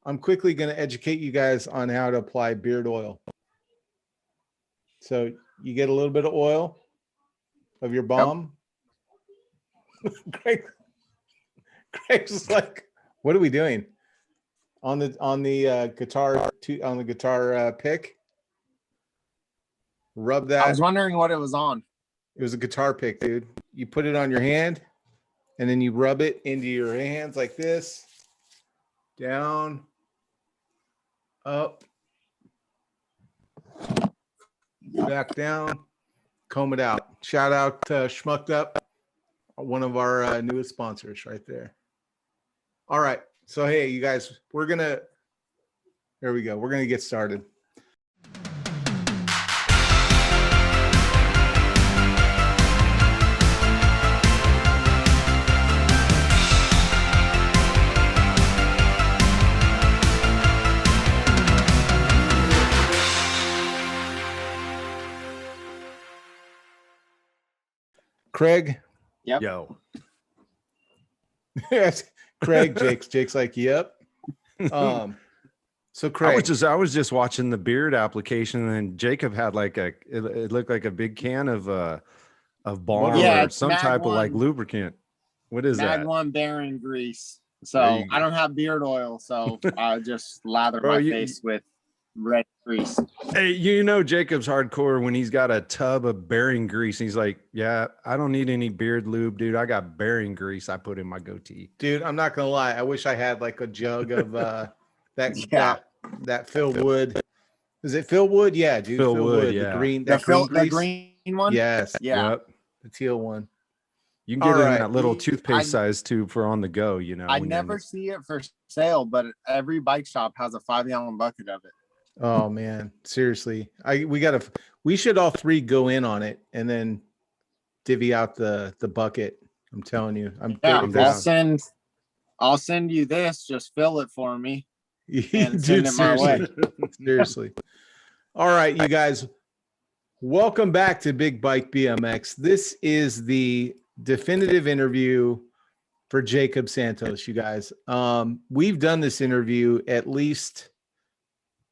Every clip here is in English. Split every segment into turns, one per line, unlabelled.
I'm quickly going to educate you guys on how to apply beard oil. So you get a little bit of oil of your balm. Yep. Greg's like, what are we doing on the guitar pick? Rub that.
I was wondering what it was on.
It was a guitar pick, dude. You put it on your hand and then you rub it into your hands like this. Down, up, back down, comb it out. Shout out to Schmuck'd, one of our newest sponsors right there. All right. So, hey, you guys, there we go. We're going to get started. Craig.
Yep.
Yo.
Craig, Jake's like, yep. So Craig,
I was just watching the beard application, and Jacob had like it looked like a big can of balm or some type of like lubricant. What is that?
Mag 1 bearing grease. So I don't have beard oil, so I just lather my face with red grease.
Hey, Jacob's hardcore when he's got a tub of bearing grease. He's like, yeah, I don't need any beard lube, dude. I got bearing grease I put in my goatee.
Dude, I'm not gonna lie. I wish I had like a jug of that Phil Wood. Is it Phil Wood? Yeah, dude.
Phil Wood, yeah.
The green one?
Yes.
Yeah.
Yep. The teal one.
You can get it in that little toothpaste size tube for on the go,
I never see it for sale, but every bike shop has a 5-gallon bucket of it.
Oh man, seriously. We should all three go in on it and then divvy out the bucket. I'm telling you.
I'll send you this, just fill it for me. And
Dude,
send it my way.
Seriously. All right, you guys. Welcome back to Big Bike BMX. This is the definitive interview for Jakob Santos, you guys. We've done this interview at least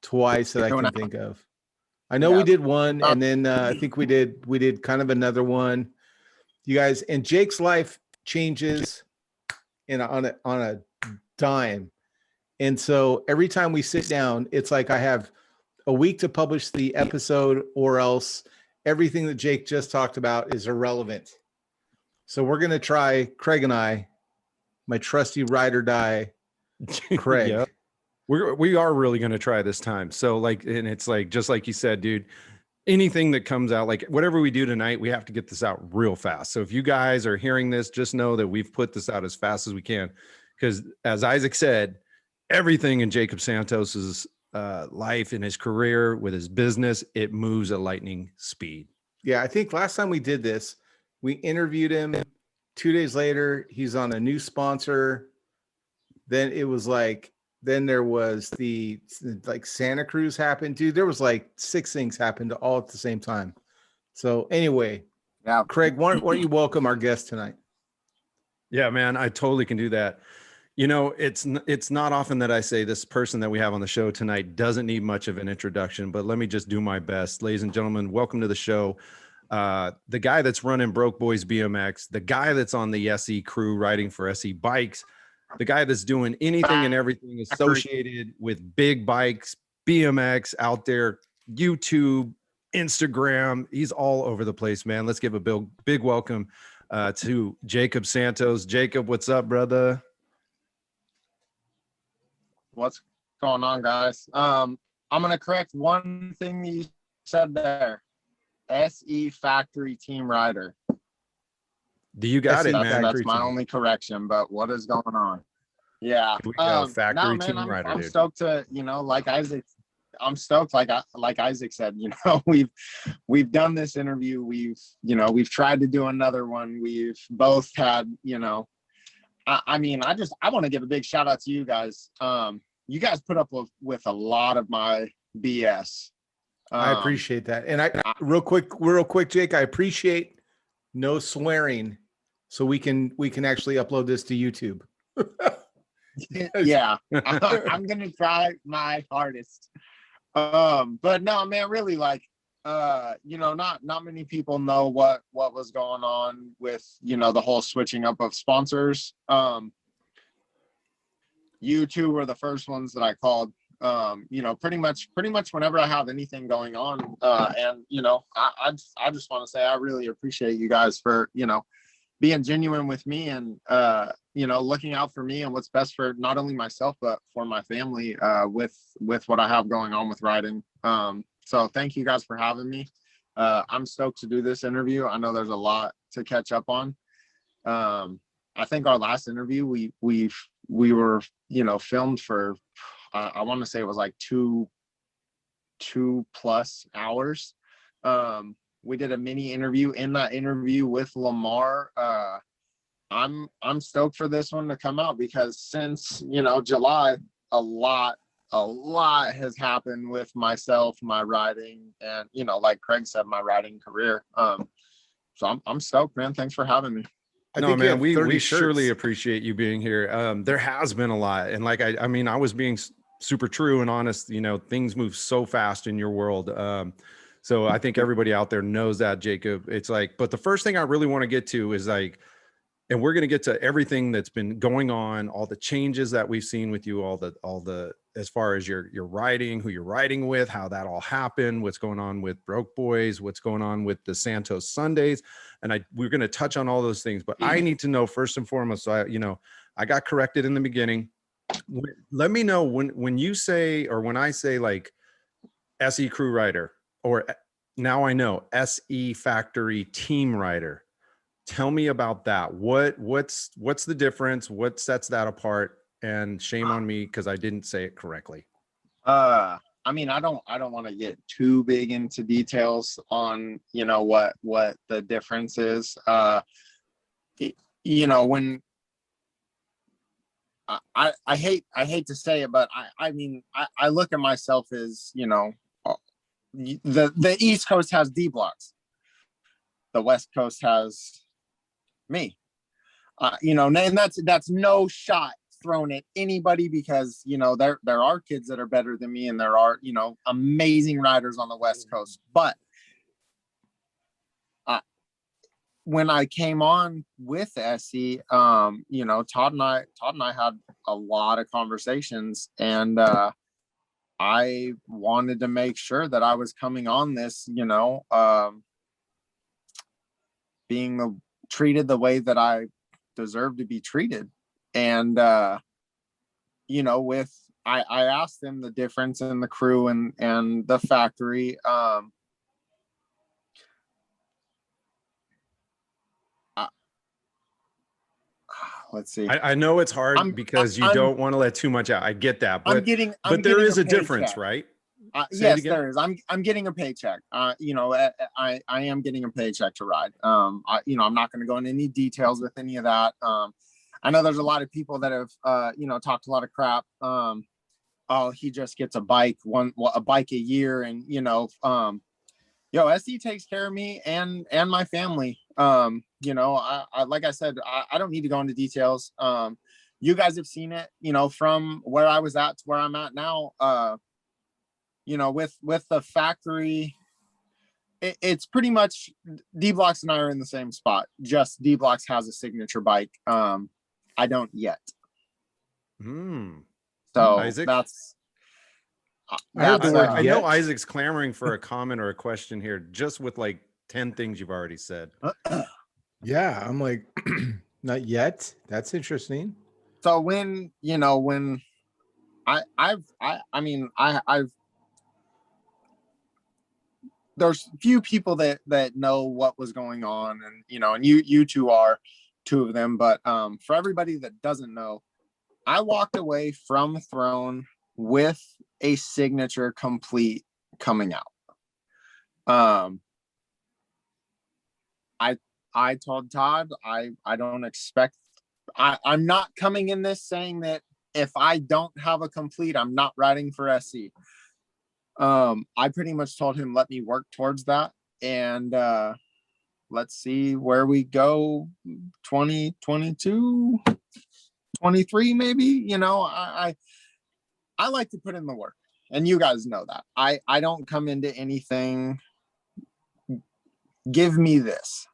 twice that I can think of. I know we did one, and then I think we did kind of another one. You guys, and Jake's life changes on a dime. And so every time we sit down, it's like I have a week to publish the episode, or else everything that Jake just talked about is irrelevant. So we're going to try, Craig and I, my trusty ride or die, Craig.
Yep. We are really going to try this time. So and it's like, just like you said, dude, anything that comes out, like whatever we do tonight, we have to get this out real fast. So if you guys are hearing this, just know that we've put this out as fast as we can. Because as Isaac said, everything in Jakob Santos's life, in his career, with his business, it moves at lightning speed.
Yeah, I think last time we did this, we interviewed him. 2 days later, he's on a new sponsor. Then it was like, then there was the Santa Cruz happened, dude. There was like 6 things happened all at the same time. So anyway, Craig, why don't you welcome our guest tonight?
Yeah, man, I totally can do that. It's not often that I say this person that we have on the show tonight doesn't need much of an introduction, but let me just do my best. Ladies and gentlemen, welcome to the show. The guy that's running Broke Boys BMX, the guy that's on the SE crew riding for SE Bikes, the guy that's doing anything and everything associated with big bikes, BMX out there, YouTube, Instagram. He's all over the place, man. Let's give a big welcome to Jakob Santos. Jacob, what's up, brother?
What's going on, guys? I'm going to correct one thing you said there. SE Factory Team Rider.
Do you got it, man?
That's my only correction, but what is going on? Yeah.
Factory Team Rider,
I'm
dude.
stoked to, like Isaac, I'm stoked, like Isaac said, we've done this interview. We've tried to do another one. We've both had, I want to give a big shout out to you guys. You guys put up with a lot of my BS.
I appreciate that. And I real quick, Jake, I appreciate no swearing, so we can actually upload this to YouTube.
Yeah, I'm gonna try my hardest. But no, man, really, like, not many people know what was going on with, the whole switching up of sponsors. You two were the first ones that I called. Pretty much whenever I have anything going on, and I just want to say I really appreciate you guys for being genuine with me, and looking out for me and what's best for not only myself but for my family, with what I have going on with riding. So thank you guys for having me. I'm stoked to do this interview. I know there's a lot to catch up on. I think our last interview we were filmed for, I want to say it was like 2+ hours. We did a mini interview. In that interview with Lamar, I'm stoked for this one to come out, because since July, a lot has happened with myself, my riding, and like Craig said, my riding career. So I'm stoked, man. Thanks for having me.
No, man, we surely appreciate you being here. There has been a lot, and like I mean, I was being super true and honest. Things move so fast in your world. So I think everybody out there knows that, Jacob. It's like, but the first thing I really want to get to is like, and we're going to get to everything that's been going on, all the changes that we've seen with you, all the as far as your riding, who you're riding with, how that all happened, what's going on with Broke Boys, what's going on with the Santos Sundays. And we're going to touch on all those things, but I need to know first and foremost. So I got corrected in the beginning. Let me know when you say, or when I say like SE crew rider, or now I know SE factory team rider. Tell me about that. What's the difference? What sets that apart? And shame on me because I didn't say it correctly.
I mean, I don't want to get too big into details on what the difference is. When I hate to say it, but I mean I look at myself as the East Coast has D blocks, the West Coast has me. And that's no shot thrown at anybody, because there are kids that are better than me, and there are amazing riders on the West Coast. But when I came on with SE, Todd and I had a lot of conversations, and I wanted to make sure that I was coming on this, being treated the way that I deserve to be treated. And I asked them the difference in the crew and the factory. Let's see.
I know it's hard because you don't want to let too much out. I get that, but there is a difference, right?
Yes, there is. I'm getting a paycheck. I am getting a paycheck to ride. I'm not going to go into any details with any of that. I know there's a lot of people that have talked a lot of crap. Oh, he just gets a bike a year, and SE takes care of me and my family. I like I said, I don't need to go into details. You guys have seen it, from where I was at to where I'm at now. With the factory, it's pretty much D-Blocks and I are in the same spot. Just D-Blocks has a signature bike. I don't yet. So
Isaac?
that's
I know Isaac's clamoring for a comment or a question here, just with like 10 things you've already said.
Yeah, I'm like, not yet. That's interesting.
So when I've there's few people that know what was going on, and you two are two of them, but for everybody that doesn't know, I walked away from Throne with a signature complete coming out. I told Todd I don't expect, I'm not coming in this saying that if I don't have a complete, I'm not riding for SE. I pretty much told him, let me work towards that, and let's see where we go 2022. 23, maybe, you know, I like to put in the work, and you guys know that. I don't come into anything, give me this.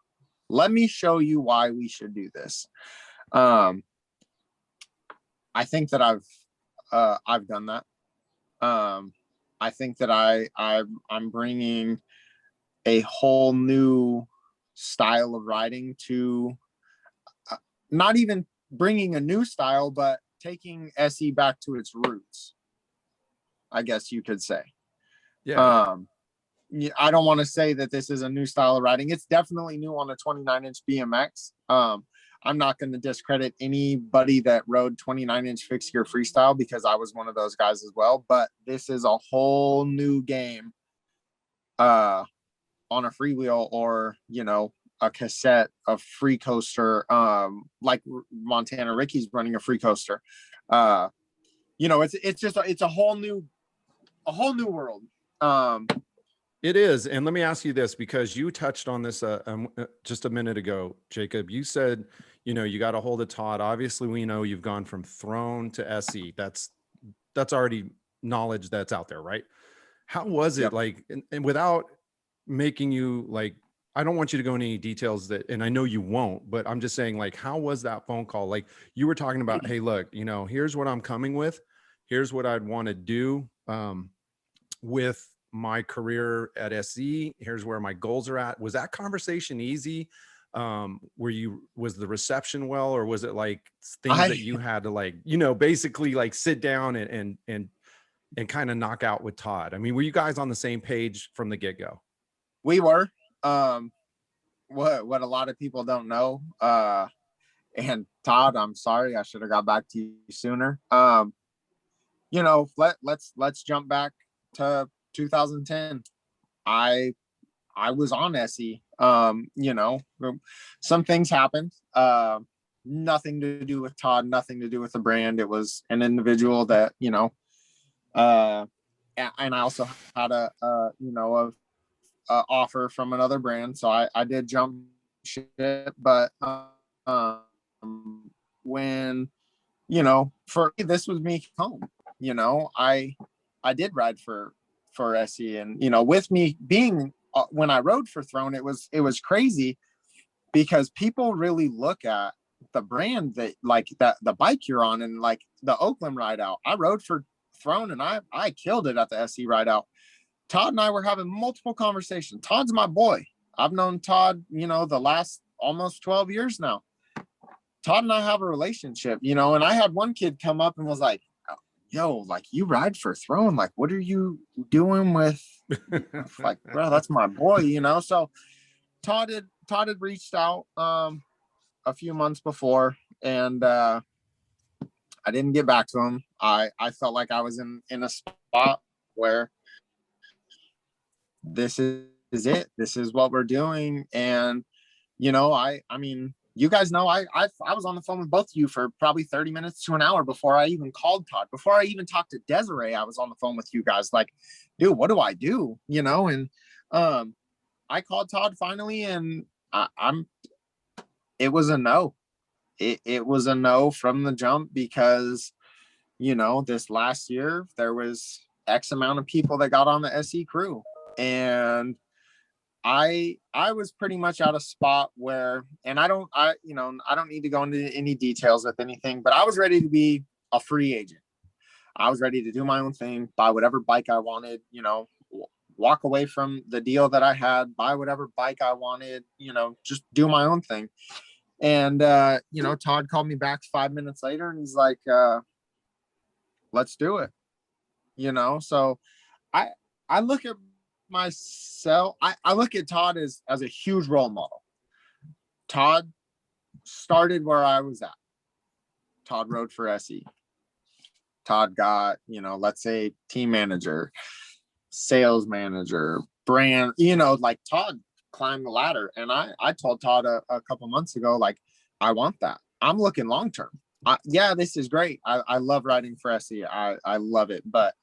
Let me show you why we should do this. I think that I've done that. I think that I'm bringing a whole new style of riding to, not even bringing a new style, but taking SE back to its roots, I guess you could say.
Yeah.
I don't want to say that this is a new style of riding. It's definitely new on a 29-inch BMX. I'm not going to discredit anybody that rode 29-inch fixed gear freestyle, because I was one of those guys as well. But this is a whole new game on a freewheel, or, you know, a cassette, a free coaster, like Montana Ricky's running a free coaster. You know, it's a whole new world.
It is. And let me ask you this, because you touched on this just a minute ago, Jacob. You said, you know, you got a hold of Todd. Obviously, we know you've gone from Throne to SE. That's already knowledge that's out there, right? How was it?
Yep.
Like, and without making you, like, I don't want you to go into any details that, and I know you won't, but I'm just saying, like, how was that phone call? Like, you were talking about, hey, look, you know, here's what I'm coming with. Here's what I'd want to do with my career at SE. Here's where my goals are at. Was that conversation easy? Was the reception well, or was it like things that you had to, like, you know, basically like sit down and kind of knock out with Todd? I mean, were you guys on the same page from the get-go?
We were. What a lot of people don't know, and Todd, I'm sorry, I should have got back to you sooner. You know, let's jump back to 2010. I was on SE. You know, some things happened. Nothing to do with Todd, nothing to do with the brand. It was an individual that, you know, and I also had a offer from another brand, so I did jump ship. But when, you know, for me, this was me home. You know, I did ride for SE, and, you know, with me being when I rode for Throne, it was crazy, because people really look at the brand that, like, that the bike you're on, and like the Oakland ride out. I rode for Throne, and I killed it at the SE ride out. Todd and I were having multiple conversations. Todd's my boy. I've known Todd, you know, the last almost 12 years now. Todd and I have a relationship, you know, and I had one kid come up and was like, yo, like, you ride for Throne, like, what are you doing with, like, bro, that's my boy, you know? So Todd had reached out a few months before, and I didn't get back to him. I felt like I was in a spot where this is it. This is what we're doing. And, you know, I mean, you guys know, I was on the phone with both of you for probably 30 minutes to an hour before I even called Todd. Before I even talked to Desiree, I was on the phone with you guys, like, dude, what do I do? You know, and I called Todd finally, and it was a no. It was a no from the jump, because, you know, this last year there was X amount of people that got on the SE crew, and I was pretty much at a spot where, and I don't need to go into any details with anything, but I was ready to be a free agent. I was ready to do my own thing, buy whatever bike I wanted, you know, walk away from the deal that I had, buy whatever bike I wanted, you know, just do my own thing. And, you know, Todd called me back 5 minutes later, and he's like, let's do it. You know, so I look at myself, I look at Todd as a huge role model. Todd started where I was at. Todd rode for SE. Todd got, you know, let's say team manager, sales manager, brand, you know, like, Todd climbed the ladder. And I told Todd a couple months ago, like, I want that. I'm looking long term. Yeah, this is great. I love riding for SE. I love it, but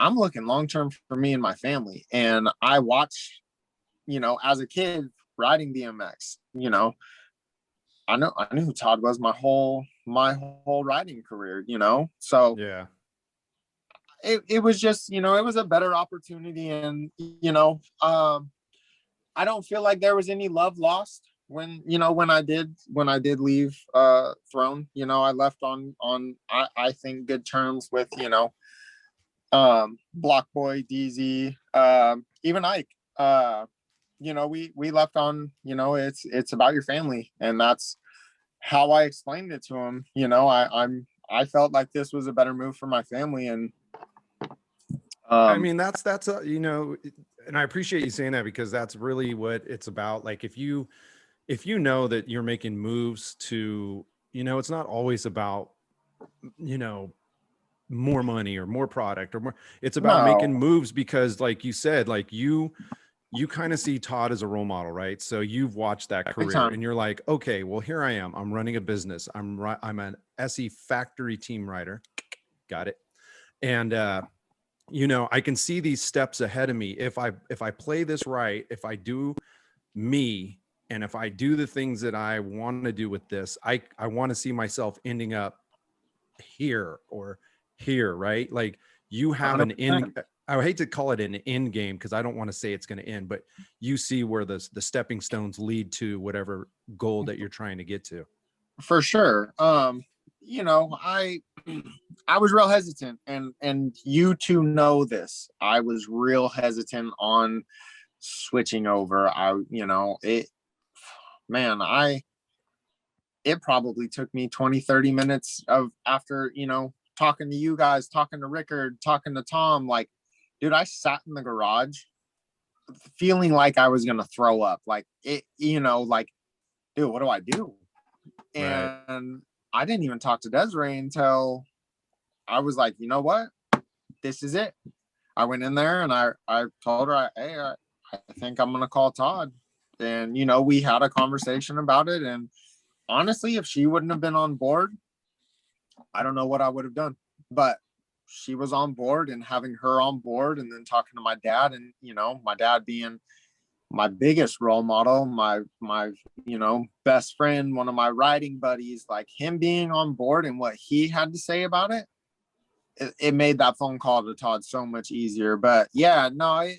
I'm looking long term for me and my family. And I watched, you know, as a kid riding BMX, you know, I knew who Todd was my whole my whole riding career, you know? So
Yeah.
it was just, you know, it was a better opportunity. And, you know, I don't feel like there was any love lost when, you know, when I did leave Throne. You know, I left on I think good terms with, you know, Block Boy, DZ, even Ike. You know, we left on, you know, it's about your family, and that's how I explained it to him. You know, I felt like this was a better move for my family. And
I mean, that's you know, and I appreciate you saying that, because that's really what it's about. Like, if you know that you're making moves to, you know, it's not always about, you know, more money or more product or more, it's about making moves because, like you said, like you kind of see Todd as a role model, right? So you've watched that career and you're like, okay, well, here I am, I'm running a business, I'm an SE factory team rider, got it. And you know, I can see these steps ahead of me. If I play this right, if I do me, and if I do the things that I want to do with this, I want to see myself ending up here or here, right? Like, you have an end. I hate to call it an end game, because I don't want to say it's going to end, but you see where the stepping stones lead to whatever goal that you're trying to get to.
For sure. You know, I was real hesitant, and you two know this. I was real hesitant on switching over. You know, it probably took me 20-30 minutes of, after, you know, talking to you guys, talking to Rickard, talking to Tom, like, dude, I sat in the garage feeling like I was going to throw up. Like, it, you know, like, dude, what do I do?
Right.
And I didn't even talk to Desiree until I was like, you know what? This is it. I went in there and I told her, hey, I think I'm going to call Todd. And, you know, we had a conversation about it. And honestly, if she wouldn't have been on board, I don't know what I would have done. But she was on board, and having her on board, and then talking to my dad, and, you know, my dad being my biggest role model, my, you know, best friend, one of my riding buddies, like, him being on board and what he had to say about it, it made that phone call to Todd so much easier. But yeah, no, I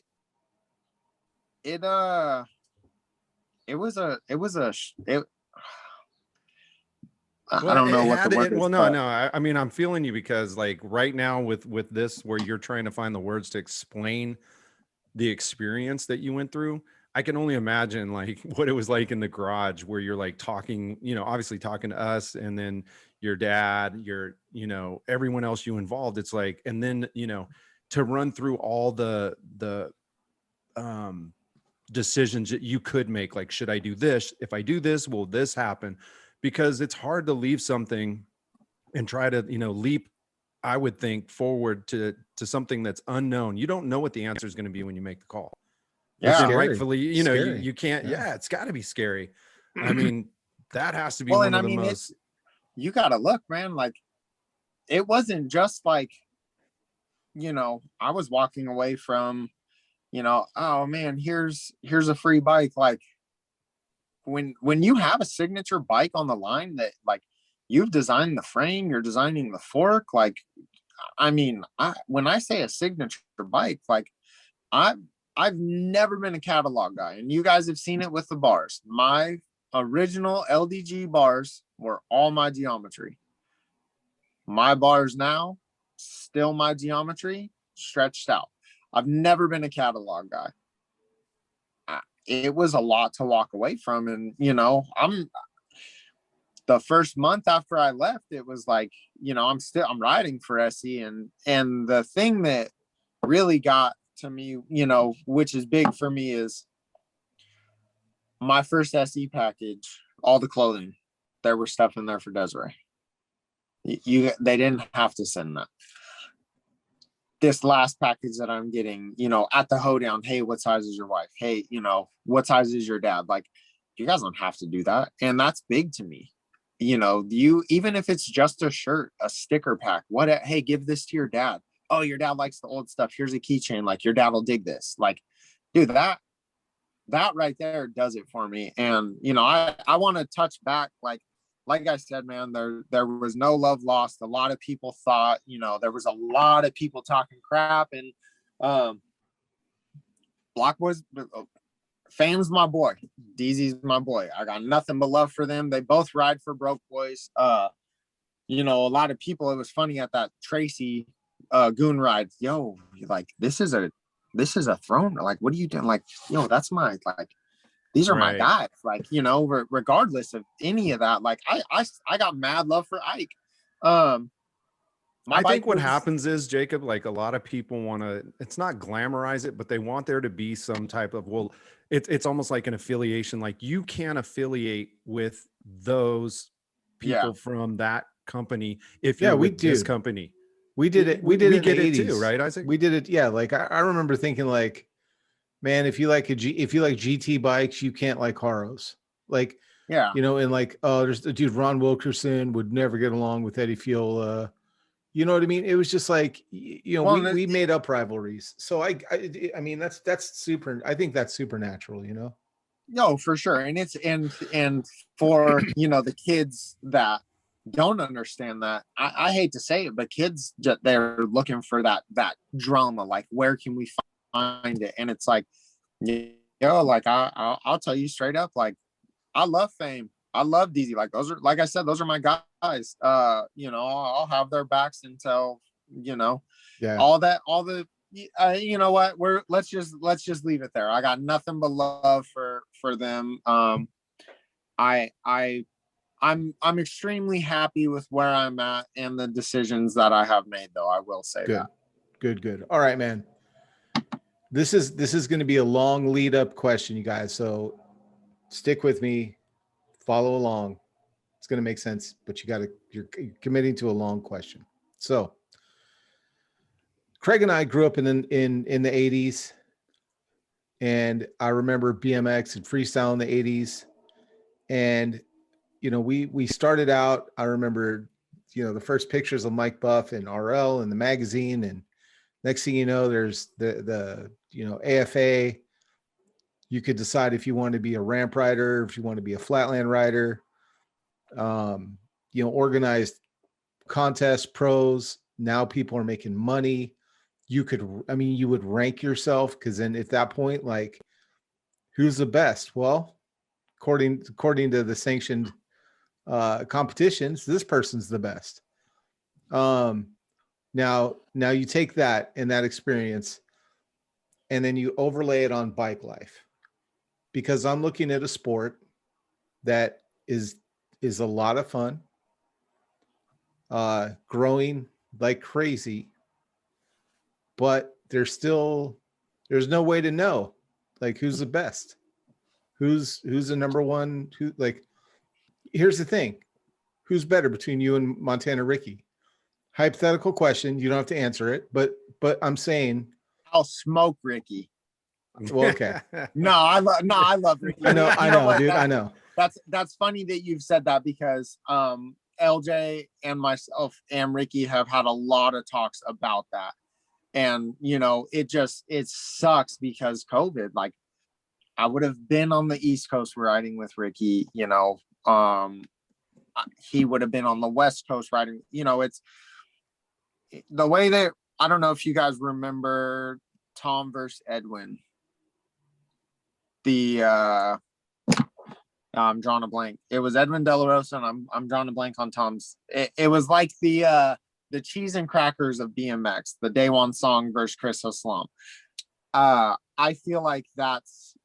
don't know what the word is.
Well, no. I mean, I'm feeling you, because, like, right now with this, where you're trying to find the words to explain the experience that you went through, I can only imagine, like, what it was like in the garage, where you're, like, talking, you know, obviously talking to us, and then your dad, you know, everyone else you involved. It's like, and then, you know, to run through all the decisions that you could make, like, should I do this? If I do this, will this happen? Because it's hard to leave something and try to, you know, leap, I would think, forward to something that's unknown. You don't know what the answer is going to be when you make the call.
Yeah,
and rightfully, you know, you can't. Yeah, it's got to be scary. I mean, that has to be one of the most.
You got to look, man. Like, it wasn't just like, you know, I was walking away from, you know, oh man, here's a free bike. Like, when you have a signature bike on the line, that, like, you've designed the frame, you're designing the fork. Like, I mean, when I say a signature bike, like, I've never been a catalog guy, and you guys have seen it with the bars. My original LDG bars were all my geometry. My bars now, still my geometry, stretched out. I've never been a catalog guy. It was a lot to walk away from. And, you know, the first month after I left, it was like, you know, I'm riding for SE, and the thing that really got to me, you know, which is big for me, is my first SE package, all the clothing, there was stuff in there for Desiree. They didn't have to send that. This last package that I'm getting, you know, at the hoedown, hey, what size is your wife? Hey, you know, what size is your dad? Like, you guys don't have to do that. And that's big to me. You know, even if it's just a shirt, a sticker pack, hey, give this to your dad. Oh, your dad likes the old stuff. Here's a keychain. Like, your dad will dig this. Like, dude, that right there does it for me. And, you know, I want to touch back, like like I said, man, there was no love lost. A lot of people thought, there was a lot of people talking crap, and Block Boys, Fam's my boy, DZ's my boy. I got nothing but love for them. They both ride for Broke Boys. A lot of people, it was funny at that Tracy goon ride. Yo, like this is a throne. Like, what are you doing? Like, that's my, like, these are my guys. Like, regardless of any of that, like I got mad love for Ike.
I think what happens is, Jacob, like a lot of people want to, it's not glamorize it, but they want there to be some type of, well, it's almost like an affiliation. Like you can affiliate with those people from that company if you're with this company.
We did it. We did it in the 80s
too, right, Isaac?
We did it. Yeah. Like I remember thinking like, man, if you like GT bikes, you can't like Haros. Like, and like, there's the dude, Ron Wilkerson would never get along with Eddie Fiola. You know what I mean? It was just like, we made up rivalries. So I mean, that's super. I think that's supernatural,
No, for sure. And it's, and for, the kids that don't understand that, I hate to say it, but kids, they're looking for that drama. Like, where can we find it? And it's like, like I'll tell you straight up, like, I love Fame. I love DZ. Like, those are, like I said, those are my guys. I'll have their backs until, all the, you know what, let's just leave it there. I got nothing but love for them. I'm extremely happy with where I'm at and the decisions that I have made, though. I will say that.
Good. All right, man. This is going to be a long lead up question, you guys. So stick with me, follow along. It's going to make sense, but you're committing to a long question. So Craig and I grew up in the 80s, and I remember BMX and freestyle in the 80s. And, we started out, I remember, the first pictures of Mike Buff and RL in the magazine. And next thing you know, there's the AFA. You could decide if you want to be a ramp rider, if you want to be a flatland rider, organized contests, pros. Now people are making money. You would rank yourself, because then at that point, like, who's the best? Well, according to the sanctioned competitions, this person's the best. Now you take that and that experience, and then you overlay it on bike life, because I'm looking at a sport that is a lot of fun, growing like crazy, but there's no way to know, like, who's the best, who's the number one, here's the thing, who's better between you and Montana Ricky? Hypothetical question, you don't have to answer it, but I'm saying
I'll smoke Ricky.
Well, okay.
No, I love Ricky.
I know, dude. I know.
That's funny that you've said that, because LJ and myself and Ricky have had a lot of talks about that. And it sucks because COVID, like, I would have been on the East Coast riding with Ricky, he would have been on the West Coast riding, it's the way that, I don't know if you guys remember Tom versus Edwin. I'm drawing a blank. It was Edwin De La Rosa, and I'm drawing a blank on Tom's. It was like the cheese and crackers of BMX, the Day One Song versus Chris Haslam. I feel like that's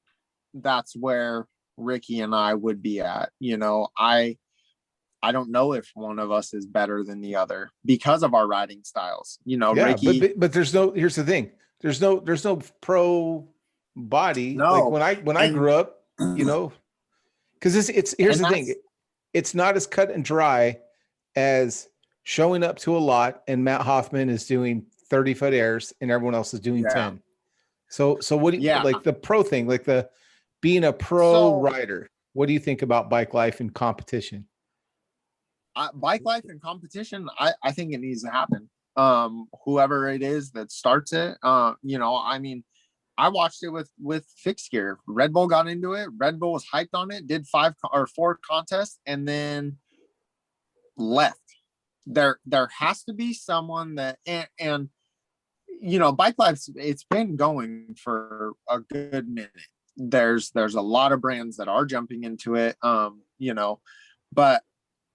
where Ricky and I would be at. I don't know if one of us is better than the other because of our riding styles. Ricky.
But here's the thing. There's no pro body.
No.
Like when I grew up, because here's the thing. It's not as cut and dry as showing up to a lot and Matt Hoffman is doing 30-foot airs and everyone else is doing 10. So what do you like the pro thing, like the being a pro rider? What do you think about bike life and competition?
Bike life and competition, I think it needs to happen. Whoever it is that starts it, I watched it with fixed gear. Red Bull got into it. Red Bull was hyped on it, did 4 contests, and then left. There has to be someone that, and you know, bike life's, it's been going for a good minute. There's a lot of brands that are jumping into it, you know, but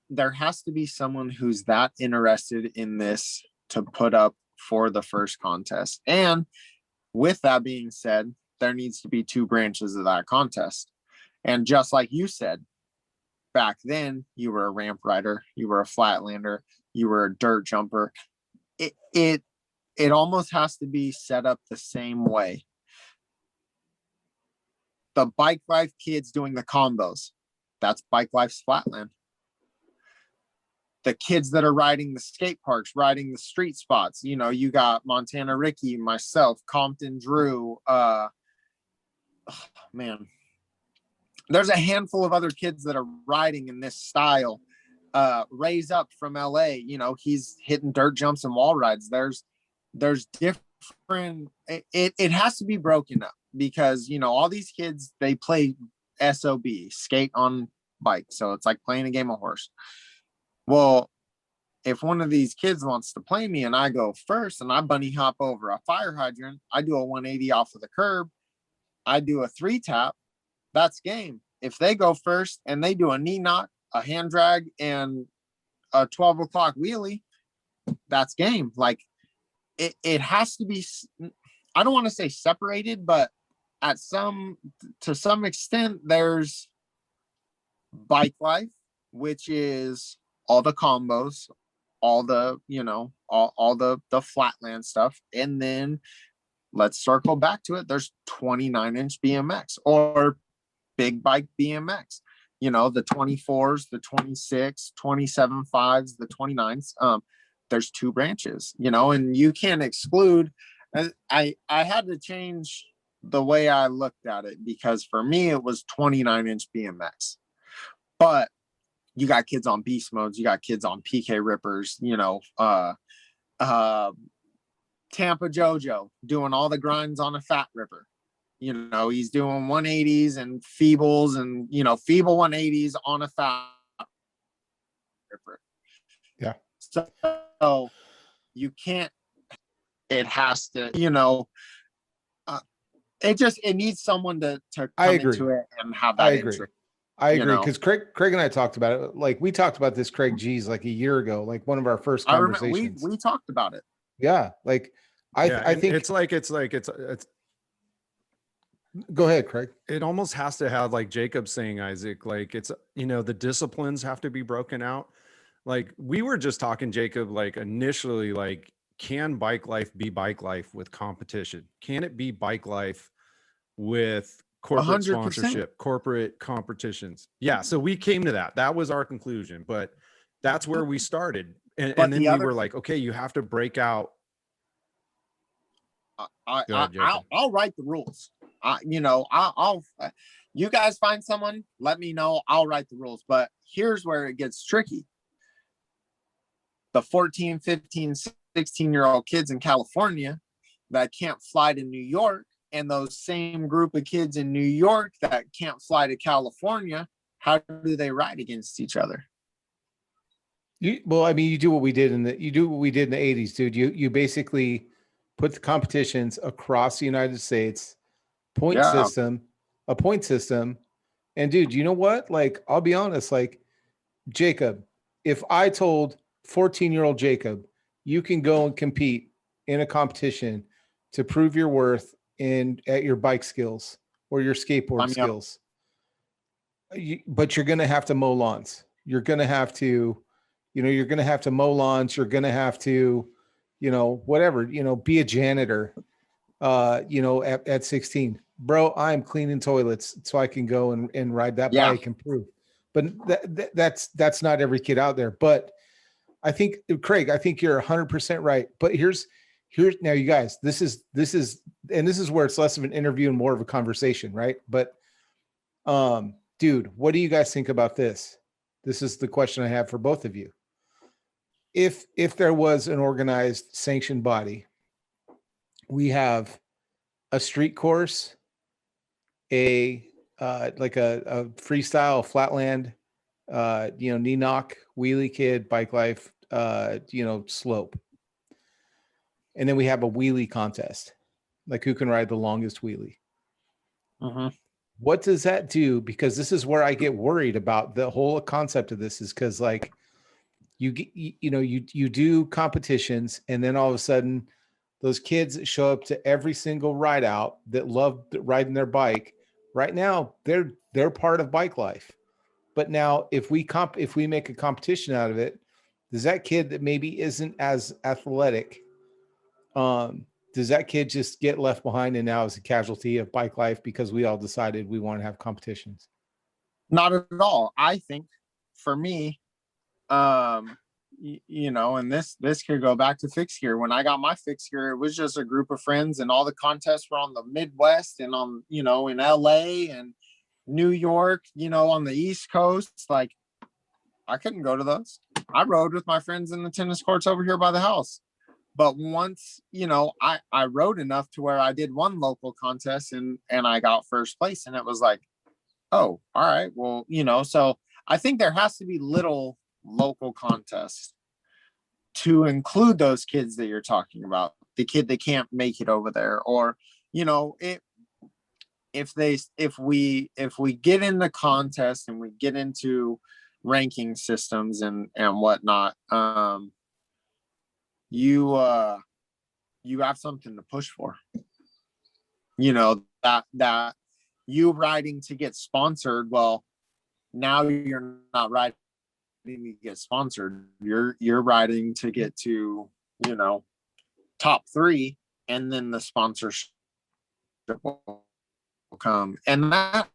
there has to be someone who's that interested in this to put up for the first contest. And with that being said, there needs to be 2 branches of that contest. And just like you said, back then you were a ramp rider, you were a flatlander, you were a dirt jumper. It almost has to be set up the same way. The bike life kids doing the combos, that's bike life's flatland. The kids that are riding the skate parks, riding the street spots, you know, you got Montana Ricky, myself, Compton Drew, man, there's a handful of other kids that are riding in this style. Raise Up from LA, you know, he's hitting dirt jumps and wall rides. There's different, it has to be broken up, because, you know, all these kids, they play SOB, skate on bike. So it's like playing a game of horse. Well, if one of these kids wants to play me and I go first and I bunny hop over a fire hydrant, I do a 180 off of the curb, I do a 3-tap, that's game. If they go first and they do a knee knock, a hand drag, and a 12 o'clock wheelie, that's game. Like it has to be, I don't want to say separated, but to some extent, there's bike life, which is all the combos, all the, you know, all the flatland stuff. And then let's circle back to it. There's 29-inch BMX or big bike BMX, you know, the 24s, the 26, 27 5s, the 29s. There's 2 branches, you know, and you can't exclude. I had to change the way I looked at it, because for me, it was 29-inch BMX, but you got kids on beast modes, you got kids on PK rippers, you know, Tampa Jojo doing all the grinds on a fat ripper. You know, he's doing 180s and feebles and, you know, feeble 180s on a fat ripper.
Yeah.
So you can't, it has to, you know, it needs someone to come into it and have that interest.
I agree, because Craig and I talked about it. Like, we talked about this, Craig, geez, like a year ago, like one of our first conversations.
I remember we talked about it.
Yeah, like I think
it's
go ahead, Craig.
It almost has to have, like Jacob saying, Isaac, like it's, you know, the disciplines have to be broken out. Like we were just talking, Jacob, like initially, like, can bike life be bike life with competition? Can it be bike life with corporate
100%.
sponsorship, corporate competitions? Yeah. So we came to that. That was our conclusion, but that's where we started. And then we were like, okay, you have to break out.
I'll write the rules. You know, I'll you guys find someone, let me know. I'll write the rules. But here's where it gets tricky. The 14, 15, 16-year-old kids in California that can't fly to New York, and those same group of kids in New York that can't fly to California, how do they ride against each other?
Well, I mean, you do what we did in the 80s, dude. You basically put the competitions across the United States, a point system. And dude, you know what? Like, I'll be honest, like, Jacob, if I told 14-year-old Jacob, you can go and compete in a competition to prove your worth at your bike skills or your skateboard skills, but you're going to have to mow lawns. You're going to have to, you know, you're going to have to mow lawns. You're going to have to, you know, whatever, you know, be a janitor, you know, at 16, bro, I'm cleaning toilets so I can go and ride that bike and prove. But that's not every kid out there. But I think, Craig, I think you're 100% right. But here's now, you guys, this is where it's less of an interview and more of a conversation, right? But dude, what do you guys think about this? This is the question I have for both of you. If there was an organized sanctioned body, we have a street course, like a freestyle flatland Knock, Wheelie Kid, Bike Life, Slope. And then we have a wheelie contest, like who can ride the longest wheelie. What does that do? Because this is where I get worried about the whole concept of this, is because like you do competitions, and then all of a sudden those kids that show up to every single ride out that love riding their bike, right now they're part of bike life. But now if we make a competition out of it, does that kid that maybe isn't as athletic, does that kid just get left behind and now is a casualty of bike life because we all decided we want to have competitions?
Not at all. I think for me, and this could go back to fixed gear. When I got my fixed gear, it was just a group of friends, and all the contests were on the Midwest and on, in LA and New York, on the East Coast. Like, I couldn't go to those. I rode with my friends in the tennis courts over here by the house. But once, I rode enough to where I did one local contest and I got first place, and it was like, oh, all right, well, so I think there has to be little local contests to include those kids that you're talking about, the kid that can't make it over there, or if we get in the contest and we get into ranking systems and whatnot, you have something to push for, that you riding to get sponsored. Well, now you're not riding to get sponsored, you're riding to get to top 3, and then the sponsorship will come. And that,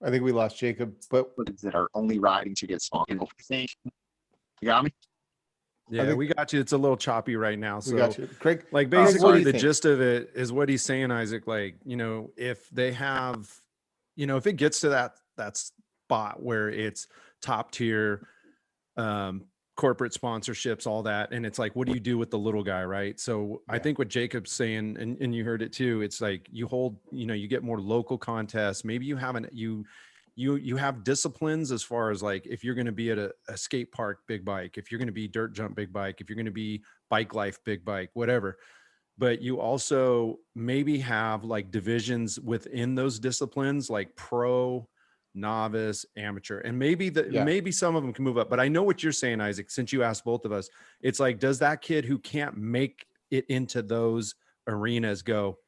I think we lost Jacob, but
that are only riding to get sponsored. You got me?
Yeah, we got you. It's a little choppy right now. So
we got you, Craig.
Like basically the
think?
gist of it is what he's saying, Isaac. Like, if they have, if it gets to that spot where it's top tier, corporate sponsorships, all that, and it's like, what do you do with the little guy, right? So I think what Jacob's saying, and you heard it too, it's like you hold, you get more local contests. Maybe you haven't, you have disciplines as far as like, if you're going to be at a skate park big bike, if you're going to be dirt jump big bike, if you're going to be bike life big bike, whatever. But you also maybe have like divisions within those disciplines, like pro, novice, amateur, and maybe some of them can move up. But I know what you're saying, Isaac, since you asked both of us. It's like, does that kid who can't make it into those arenas go,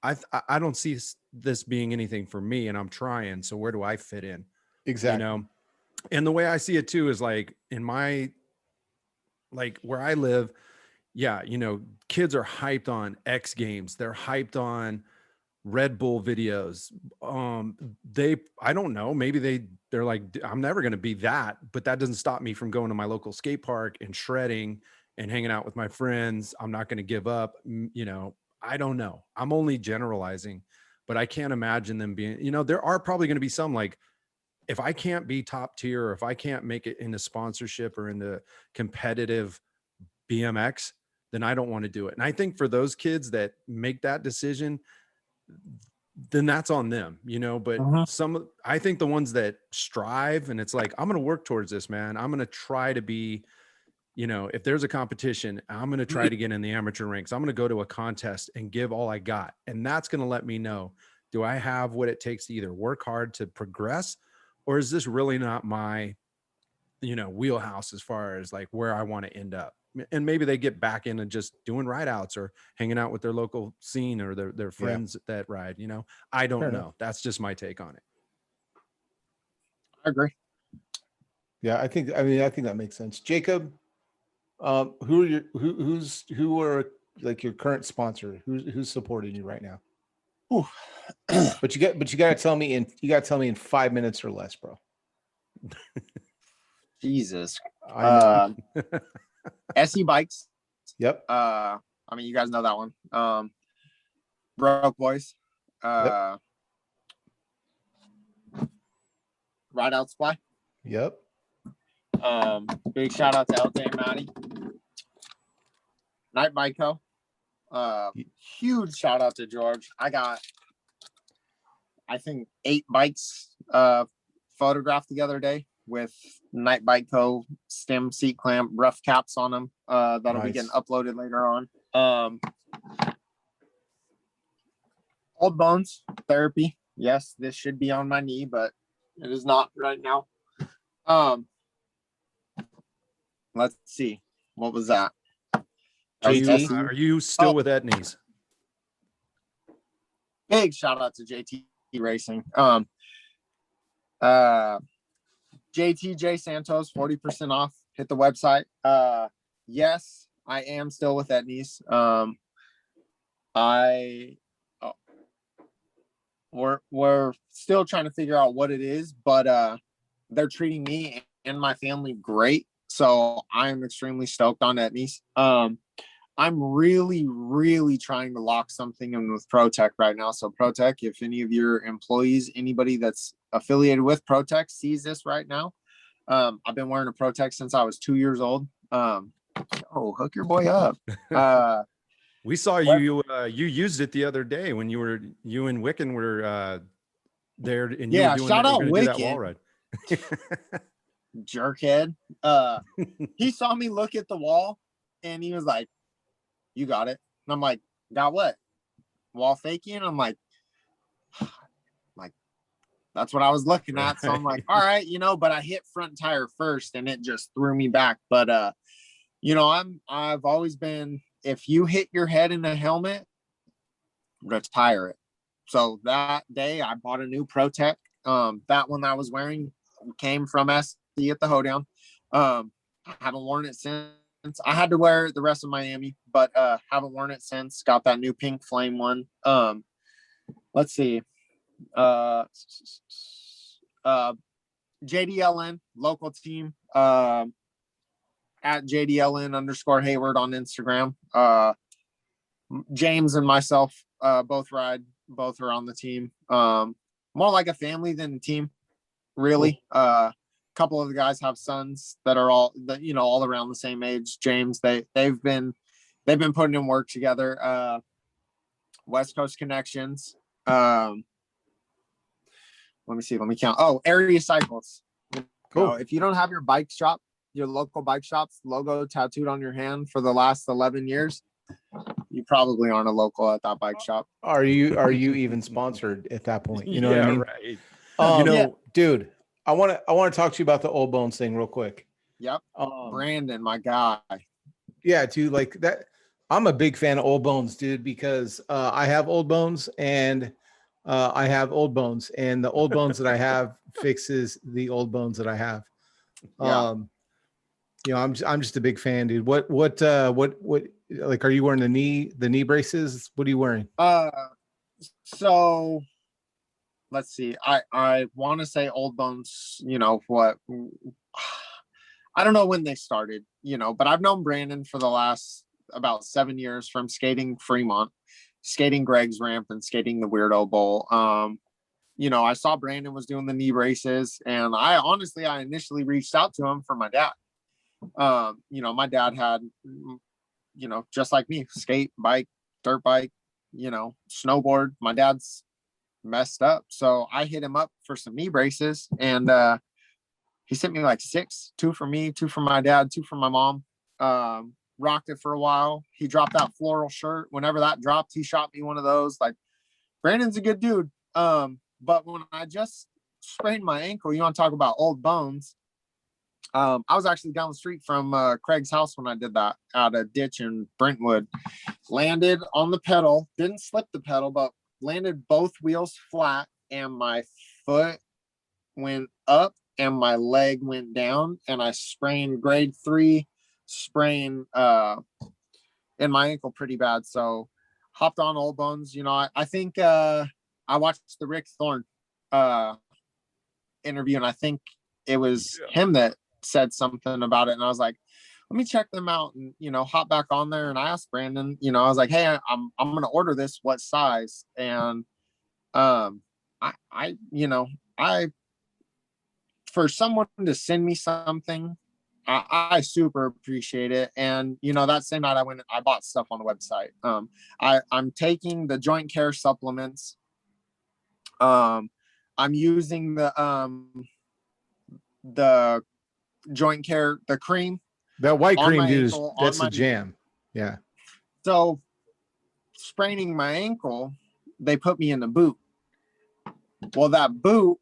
I don't see this being anything for me, and I'm trying, so where do I fit in?
Exactly.
And the way I see it too is like, in my, like where I live, kids are hyped on X Games, they're hyped on Red Bull videos. I don't know, maybe they're like, I'm never going to be that, but that doesn't stop me from going to my local skate park and shredding and hanging out with my friends. I'm not going to give up. I don't know. I'm only generalizing, but I can't imagine them being, there are probably going to be some, like, if I can't be top tier, or if I can't make it into sponsorship or into competitive BMX, then I don't want to do it. And I think for those kids that make that decision, then that's on them, but I think the ones that strive, and it's like, I'm going to work towards this, man. I'm going to try to be, if there's a competition, I'm going to try to get in the amateur ranks. I'm going to go to a contest and give all I got. And that's going to let me know, do I have what it takes to either work hard to progress, or is this really not my, wheelhouse as far as like where I want to end up? And maybe they get back into just doing ride outs or hanging out with their local scene or their friends that ride, I don't know. That's just my take on it.
I agree.
Yeah, I think that makes sense. Jacob, who are like your current sponsor? Who's supporting you right now? But you got to tell me in 5 minutes or less, bro.
Jesus.
I know.
SE Bikes.
Yep.
You guys know that one. Broke Boys.
Yep.
RideOutSupply.
Yep.
Big shout out to LJ and Maddie. KnightBikeCo. Huge shout out to George. I got I think 8 bikes photographed the other day with KnightBikeCo stem seat clamp rough caps on them. That'll be getting uploaded later on. OldBones Therapy. Yes, this should be on my knee, but it is not right now. Let's see. What was that?
Are you still with Etnies?
Big shout out to JT Racing. JTJ Santos, 40% off. Hit the website. Yes, I am still with Etnies. We're still trying to figure out what it is, but they're treating me and my family great. So I'm extremely stoked on Etnies. I'm really trying to lock something in with ProTech right now. So ProTech, if any of your employees, anybody that's affiliated with ProTech sees this right now, I've been wearing a ProTech since I was 2 years old. Hook your boy up.
We saw you used it the other day when you and Wicken were there, and you were doing
shout out
Wicken.
Wicken.
That wall ride.
Jerkhead. He saw me look at the wall and he was like, "You got it." And I'm like, "Got what? Wall faking?" I'm like, that's what I was looking at. So I'm like, all right, but I hit front tire first and it just threw me back. But I've always been, if you hit your head in a helmet, retire it. So that day I bought a new ProTech. That one I was wearing came from SC at the Hoedown. I haven't worn it since. I had to wear it the rest of Miami, but haven't worn it since. Got that new pink flame one. Let's see. JDLN local team, at JDLN_Hayward on Instagram. James and myself both ride, both are on the team. More like a family than a team, really. Cool. Couple of the guys have sons that are all around the same age. James, they've been putting in work together. West Coast connections. Let me count. Area Cycles. Cool. If you don't have your bike shop, your local bike shop's logo tattooed on your hand for the last 11 years, you probably aren't a local at that bike shop.
Are you even sponsored at that point? You know what I mean?
Right.
Dude, I want to talk to you about the OldBones thing real quick.
Yep. Brandon, my guy.
Yeah, dude, like that. I'm a big fan of OldBones, dude, because I have OldBones and I have OldBones, and the OldBones that I have fixes the OldBones that I have.
Yeah.
I'm just a big fan, dude. What like, are you wearing the knee braces? What are you wearing?
So let's see. I want to say OldBones, I don't know when they started, but I've known Brandon for the last about 7 years from skating Fremont, skating Greg's Ramp, and skating the Weirdo Bowl. I saw Brandon was doing the knee braces, and I initially reached out to him for my dad. My dad had, just like me, skate, bike, dirt bike, snowboard. My dad's messed up. So I hit him up for some knee braces, and he sent me like 6, 2 for me, 2 for my dad, 2 for my mom. Rocked it for a while. He dropped that floral shirt. Whenever that dropped, he shot me one of those. Like, Brandon's a good dude. But when I just sprained my ankle, you want to talk about old bones. I was actually down the street from Craig's house when I did that out a ditch in Brentwood. Landed on the pedal, didn't slip the pedal, but landed both wheels flat, and my foot went up and my leg went down, and I sprained grade 3 sprain in my ankle pretty bad. So hopped on OldBones. I think I watched the Rick Thorne interview, and I think it was him that said something about it, and I was like, let me check them out, and hop back on there. And I asked Brandon, I was like, hey, I'm gonna order this, what size? And I for someone to send me something, I super appreciate it. And that same night I bought stuff on the website. I'm taking the joint care supplements. I'm using the joint care, the cream.
That white
on
cream,
my
dude,
ankle,
that's
on
a
my
jam. Yeah.
So spraining my ankle, they put me in the boot. Well, that boot,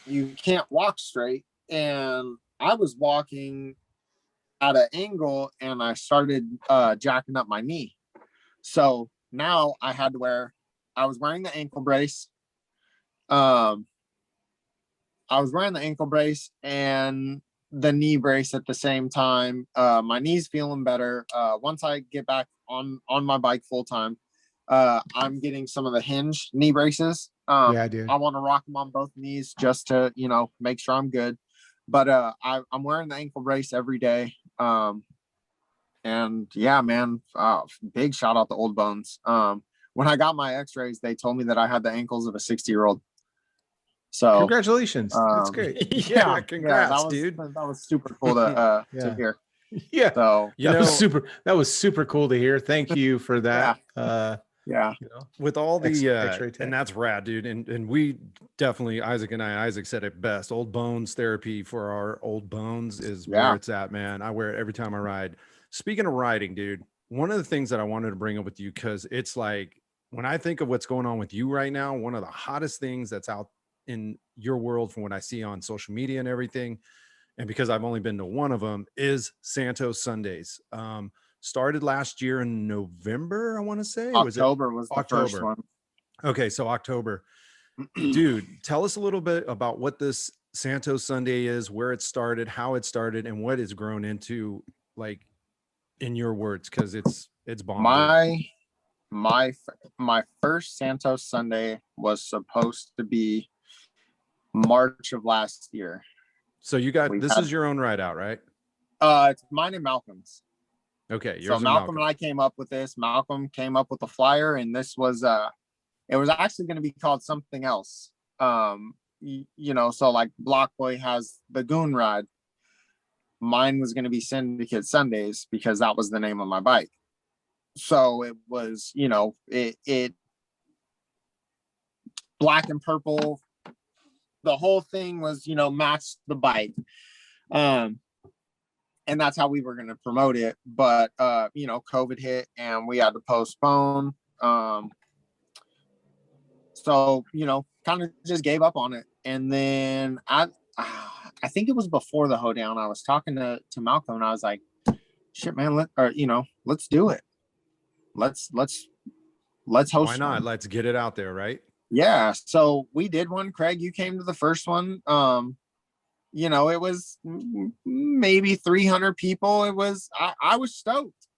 you can't walk straight. And I was walking at an angle and I started jacking up my knee. So now I was wearing the ankle brace. I was wearing the ankle brace and the knee brace at the same time. My knee's feeling better. Once I get back on my bike full time, I'm getting some of the hinge knee braces.
Yeah, dude.
I want to rock them on both knees just to, make sure I'm good. But I'm wearing the ankle brace every day. And yeah, man, big shout out to OldBones. When I got my x-rays, they told me that I had the ankles of a 60-year-old. So
Congratulations. That's great.
Yeah, congrats,
that
dude.
was super cool to hear.
Yeah.
So
That was super cool to hear. Thank you for that.
yeah.
With all the
X-ray tech.
and that's rad, dude. And we definitely, Isaac said it best. OldBones Therapy for our old bones is where it's at, man. I wear it every time I ride. Speaking of riding, dude, one of the things that I wanted to bring up with you, because it's like when I think of what's going on with you right now, one of the hottest things that's out in your world from what I see on social media and everything, and because I've only been to one of them, is Santos Sundays. Started last year in November, I want to say.
October was the first one.
Okay, so October. Dude, tell us a little bit about what this Santos Sunday is, where it started, how it started, and what it's grown into, like, in your words, because it's bomb.
My first Santos Sunday was supposed to be March of last year.
So you got is your own ride out, right?
It's mine and Malcolm's.
Okay,
so Malcolm and I came up with this. Malcolm came up with the flyer, and this was it was actually going to be called something else. So like Block Boy has the Goon Ride. Mine was going to be Syndicate Sundays because that was the name of my bike. So it was, it black and purple. The whole thing was, matched the bike. And that's how we were going to promote it. But, COVID hit and we had to postpone. So, kind of just gave up on it. And then I think it was before the hoedown. I was talking to Malcolm and I was like, shit, man, let's do it. Let's host.
Why not? Let's get it out there, right?
Yeah. So we did one. Craig, you came to the first one. It was maybe 300 people. I was stoked.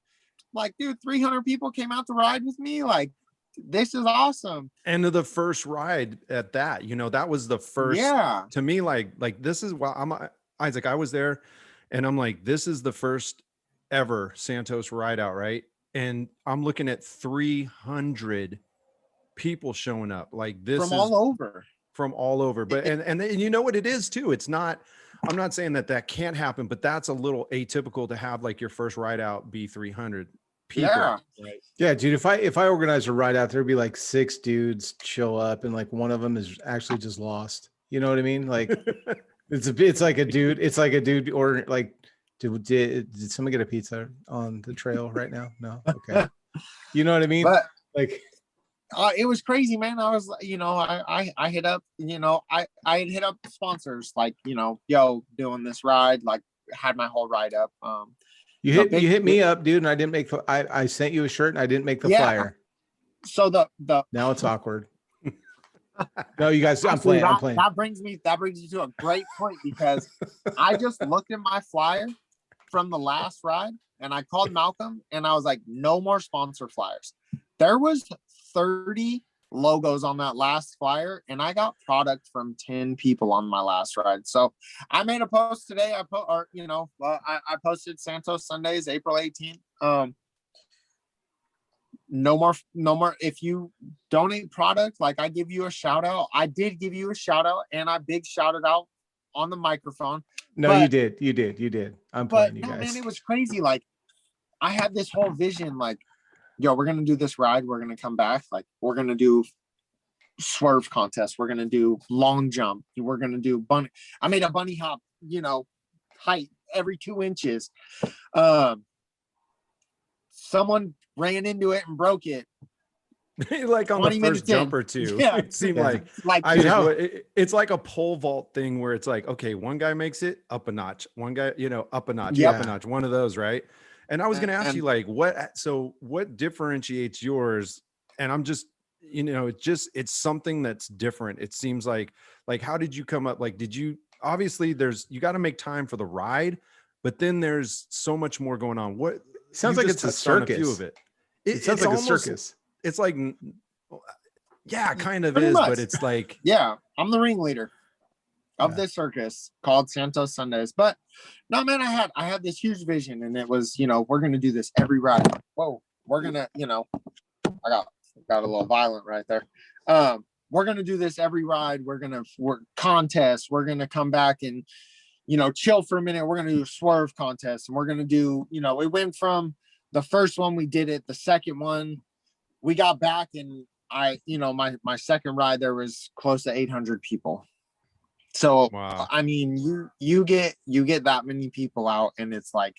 Like, dude, 300 people came out to ride with me. Like, this is awesome.
And the first ride at that, that was the first, to me, like this is, well, Isaac, I was there and I'm like, this is the first ever Santos ride out. Right. And I'm looking at 300 people showing up. Like this
from all over.
But, and you know what it is too. It's not, I'm not saying that can't happen, but that's a little atypical to have like your first ride out be 300 people.
Yeah.
Right?
Yeah, dude. If I organize a ride out, there'd be like 6 dudes show up, and like one of them is actually just lost. You know what I mean? Like it's like a dude. It's like a dude ordering. Like, did someone get a pizza on the trail right now? No. Okay. You know what I mean?
But
like,
it was crazy, man. I was, I hit up, I had hit up sponsors like, doing this ride, like had my whole ride up.
You hit me up, dude, and I didn't make. I sent you a shirt and I didn't make the flyer.
So the
now it's awkward. No, you guys, I'm playing.
That brings me to a great point because I just looked at my flyer from the last ride and I called Malcolm and I was like, no more sponsor flyers. There was 30 logos on that last flyer and I got product from 10 people on my last ride. So I made a post today. I posted Santos Sundays, April 18th. No more. If you donate product, like I give you a shout out. I did give you a shout out and I big shouted out on the microphone.
No, you did. I'm playing you guys.
Man, it was crazy. Like I had this whole vision, like, yo, we're going to do this ride. We're going to come back. Like we're going to do swerve contest. We're going to do long jump. We're going to do bunny. I made a bunny hop, height every 2 inches. Someone ran into it and broke it.
Like on the
20
first
minutes
jump
in.
or two.
Yeah.
It seemed
Yeah.
like
I
dude,
know.
it's like a pole vault thing where it's like, okay, one guy makes it up a notch, one guy, up a notch,
Yeah.
up a notch, one of those, right? And I was going to ask
And-
you, like, what differentiates yours? And I'm just, it's something that's different. It seems like, how did you come up? Like, obviously you got to make time for the ride, but then there's so much more going on. What
Sounds
you
like
just
it's a
touched on
circus.
few of it.
It sounds like a
almost-
circus.
It's like, yeah, kind of
Pretty
is,
much.
but it's like,
Yeah, I'm the ringleader of
Yeah.
this circus called Santos Sundays. But no, man, I had this huge vision, and it was, we're gonna do this every ride. Whoa, we're gonna, I got a little violent right there. We're gonna do this every ride. We're contests. We're gonna come back and chill for a minute. We're gonna do a swerve contest, and we're gonna do, we went from the first one, we did it. The second one, we got back, and my second ride, there was close to 800 people. So,
wow.
I mean, you get that many people out, and it's like,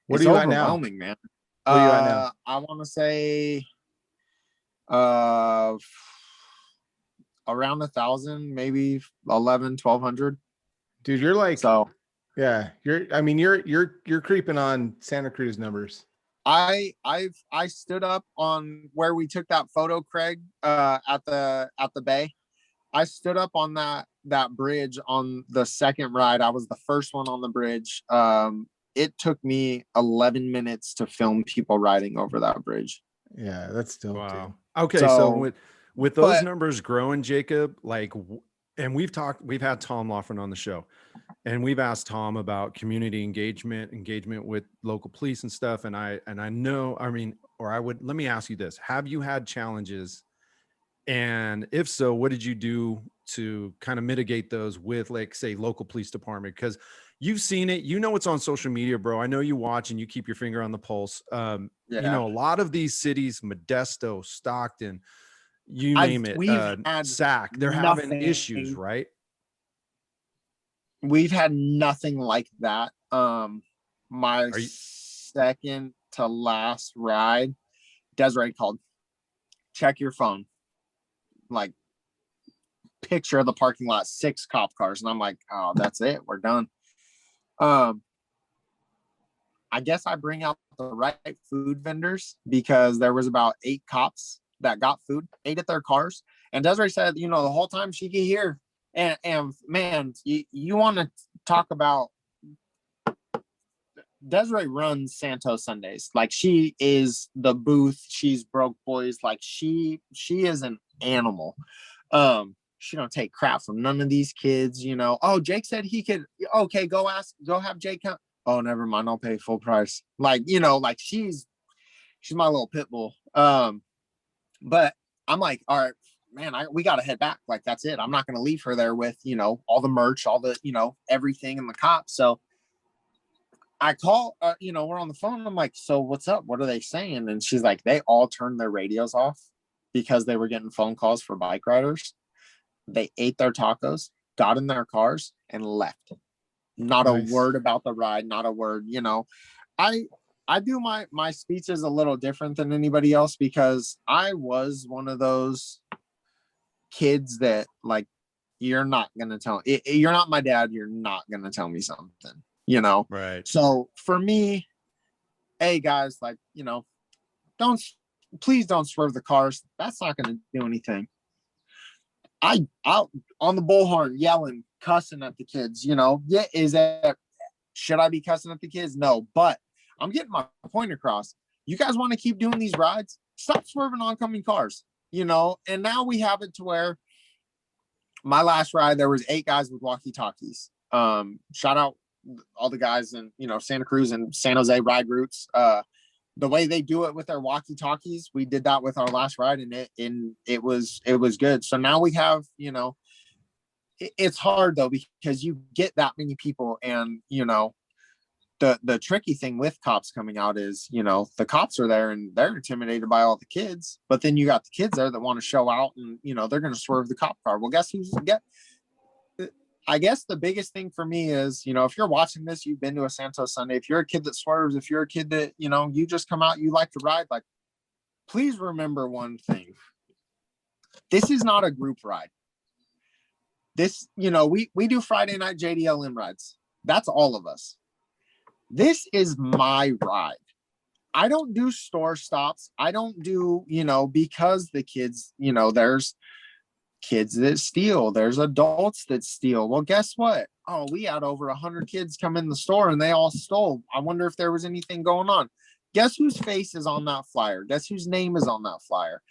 What
it's
are you at now?
overwhelming, man.
What are you at now?
I want to say, around 1,000, maybe 1,100-1,200.
Dude, you're like,
So
yeah, you're creeping on Santa Cruz numbers.
I stood up on where we took that photo, Craig, at the bay. I stood up on that bridge on the second ride. I was the first one on the bridge. It took me 11 minutes to film people riding over that bridge.
Yeah, that's dope.
Wow.
Dude.
Okay. So with those
but-
numbers growing, Jacob, and we've had Tom Laughlin on the show, and we've asked Tom about community engagement with local police and stuff. And I know, let me ask you this. Have you had challenges? And if so, what did you do to kind of mitigate those with, like, say, local police department? Because you've seen it, it's on social media, bro. I know you watch and you keep your finger on the pulse. A lot of these cities, Modesto, Stockton, you name it,
we've had
Sac, they're having
nothing.
issues, right?
We've had nothing like that. My second to last ride, Desiree called, check your phone. Like, picture of the parking lot, 6 cop cars. And I'm like, oh, that's it. We're done. I guess I bring out the right food vendors, because there was about 8 cops that got food, ate at their cars. And Desiree said, the whole time she could hear. And man, you want to talk about, Desiree runs Santos Sundays. Like, she is the booth. She's broke boys. Like, she is an animal. She don't take crap from none of these kids. Oh, Jake said he could. Okay, go have Jake come. Oh, never mind. I'll pay full price. Like, like she's my little pit bull. But I'm like, all right, man, we got to head back. Like, that's it. I'm not going to leave her there with, all the merch, all the, everything and the cops. So I call, we're on the phone. I'm like, so what's up? What are they saying? And she's like, they all turned their radios off because they were getting phone calls for bike riders. They ate their tacos, got in their cars, and left. Not
Nice.
a word about the ride, not a word. I do my speeches a little different than anybody else, because I was one of those kids that, like, you're not gonna tell. You're not my dad. You're not gonna tell me something.
Right.
So for me, hey guys, like, please don't swerve the cars. That's not gonna do anything. I out on the bullhorn yelling, cussing at the kids, should I be cussing at the kids? No, but I'm getting my point across. You guys want to keep doing these rides? Stop swerving oncoming cars, and now we have it to where my last ride, there was 8 guys with walkie-talkies. Shout out all the guys in, Santa Cruz and San Jose ride routes. The way they do it with their walkie-talkies, we did that with our last ride, and it was good. So now we have, it's hard though, because you get that many people, and the tricky thing with cops coming out is, you know, the cops are there and they're intimidated by all the kids, but then you got the kids there that want to show out and, you know, they're going to swerve the cop car. Well, I guess the biggest thing for me is, you know, if you're watching this, you've been to a Santos Sunday, if you're a kid that swerves, if you're a kid that, you know, you just come out, you like to ride, like, please remember one thing. This is not a group ride. This, you know, we do Friday night JDLM rides. That's all of us. This is my ride. I don't do store stops. I don't do, you know, because the kids, you know, there's kids that steal. There's adults that steal. Well, guess what? Oh, we had over 100 kids come in the store and they all stole. I wonder if there was anything going on. Guess whose face is on that flyer? Guess whose name is on that flyer?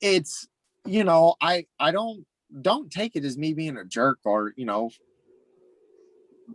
It's, you know, I don't take it as me being a jerk or, you know,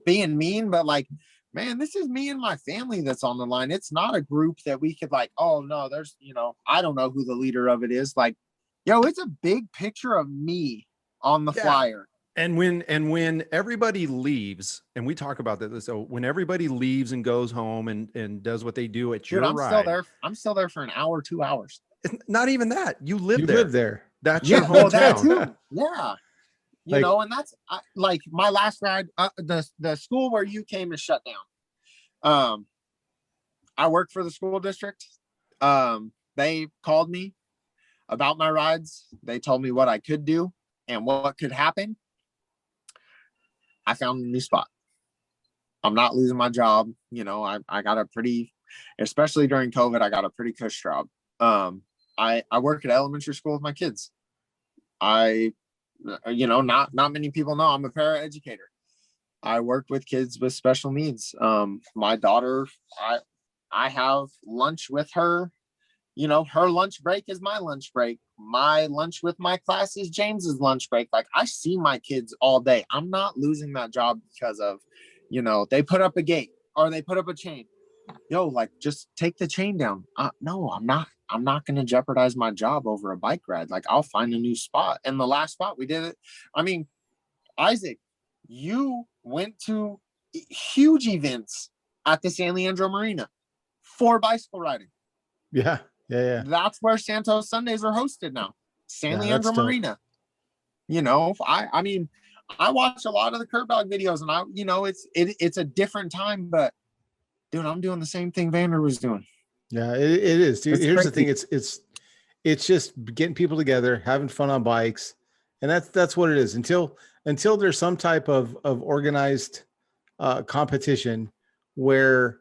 being mean, but like, man, this is me and my family that's on the line. It's not a group that we could like, oh no, there's, you know, I don't know who the leader of it is. Like, yo, it's a big picture of me on the flyer.
And when everybody leaves, and we talk about that, so when everybody leaves and goes home and does what they do at your ride,
I'm still there for an hour, 2 hours.
It's not even that. You live there. That's
yeah,
your hometown.
well, that too. Yeah. You
Like,
know, and that's like my last ride, the school where you came is shut down. I work for the school district. They called me about my rides. They told me what I could do and what could happen. I found a new spot. I'm not losing my job. You know, I got a pretty, especially during COVID, I got a pretty cush job. I work at elementary school with my kids. You know, not many people know I'm a paraeducator. I work with kids with special needs. My daughter, I have lunch with her. You know, her lunch break is my lunch break. My lunch with my class is James's lunch break. Like, I see my kids all day. I'm not losing that job because of, you know, they put up a gate or they put up a chain. Yo, like, just take the chain down. No, I'm not going to jeopardize my job over a bike ride. Like, I'll find a new spot. And the last spot we did it. I mean, Isaac, you went to huge events at the San Leandro Marina for bicycle riding.
Yeah.
That's where Santos Sundays are hosted now. San Leandro Marina. You know, I mean, I watch a lot of the Curb Dog videos and you know, it's a different time, but dude, I'm doing the same thing Vander was doing.
Yeah, it is, dude. Here's
crazy.
the thing. It's just getting people together, having fun on bikes. And that's what it is until there's some type of organized competition where,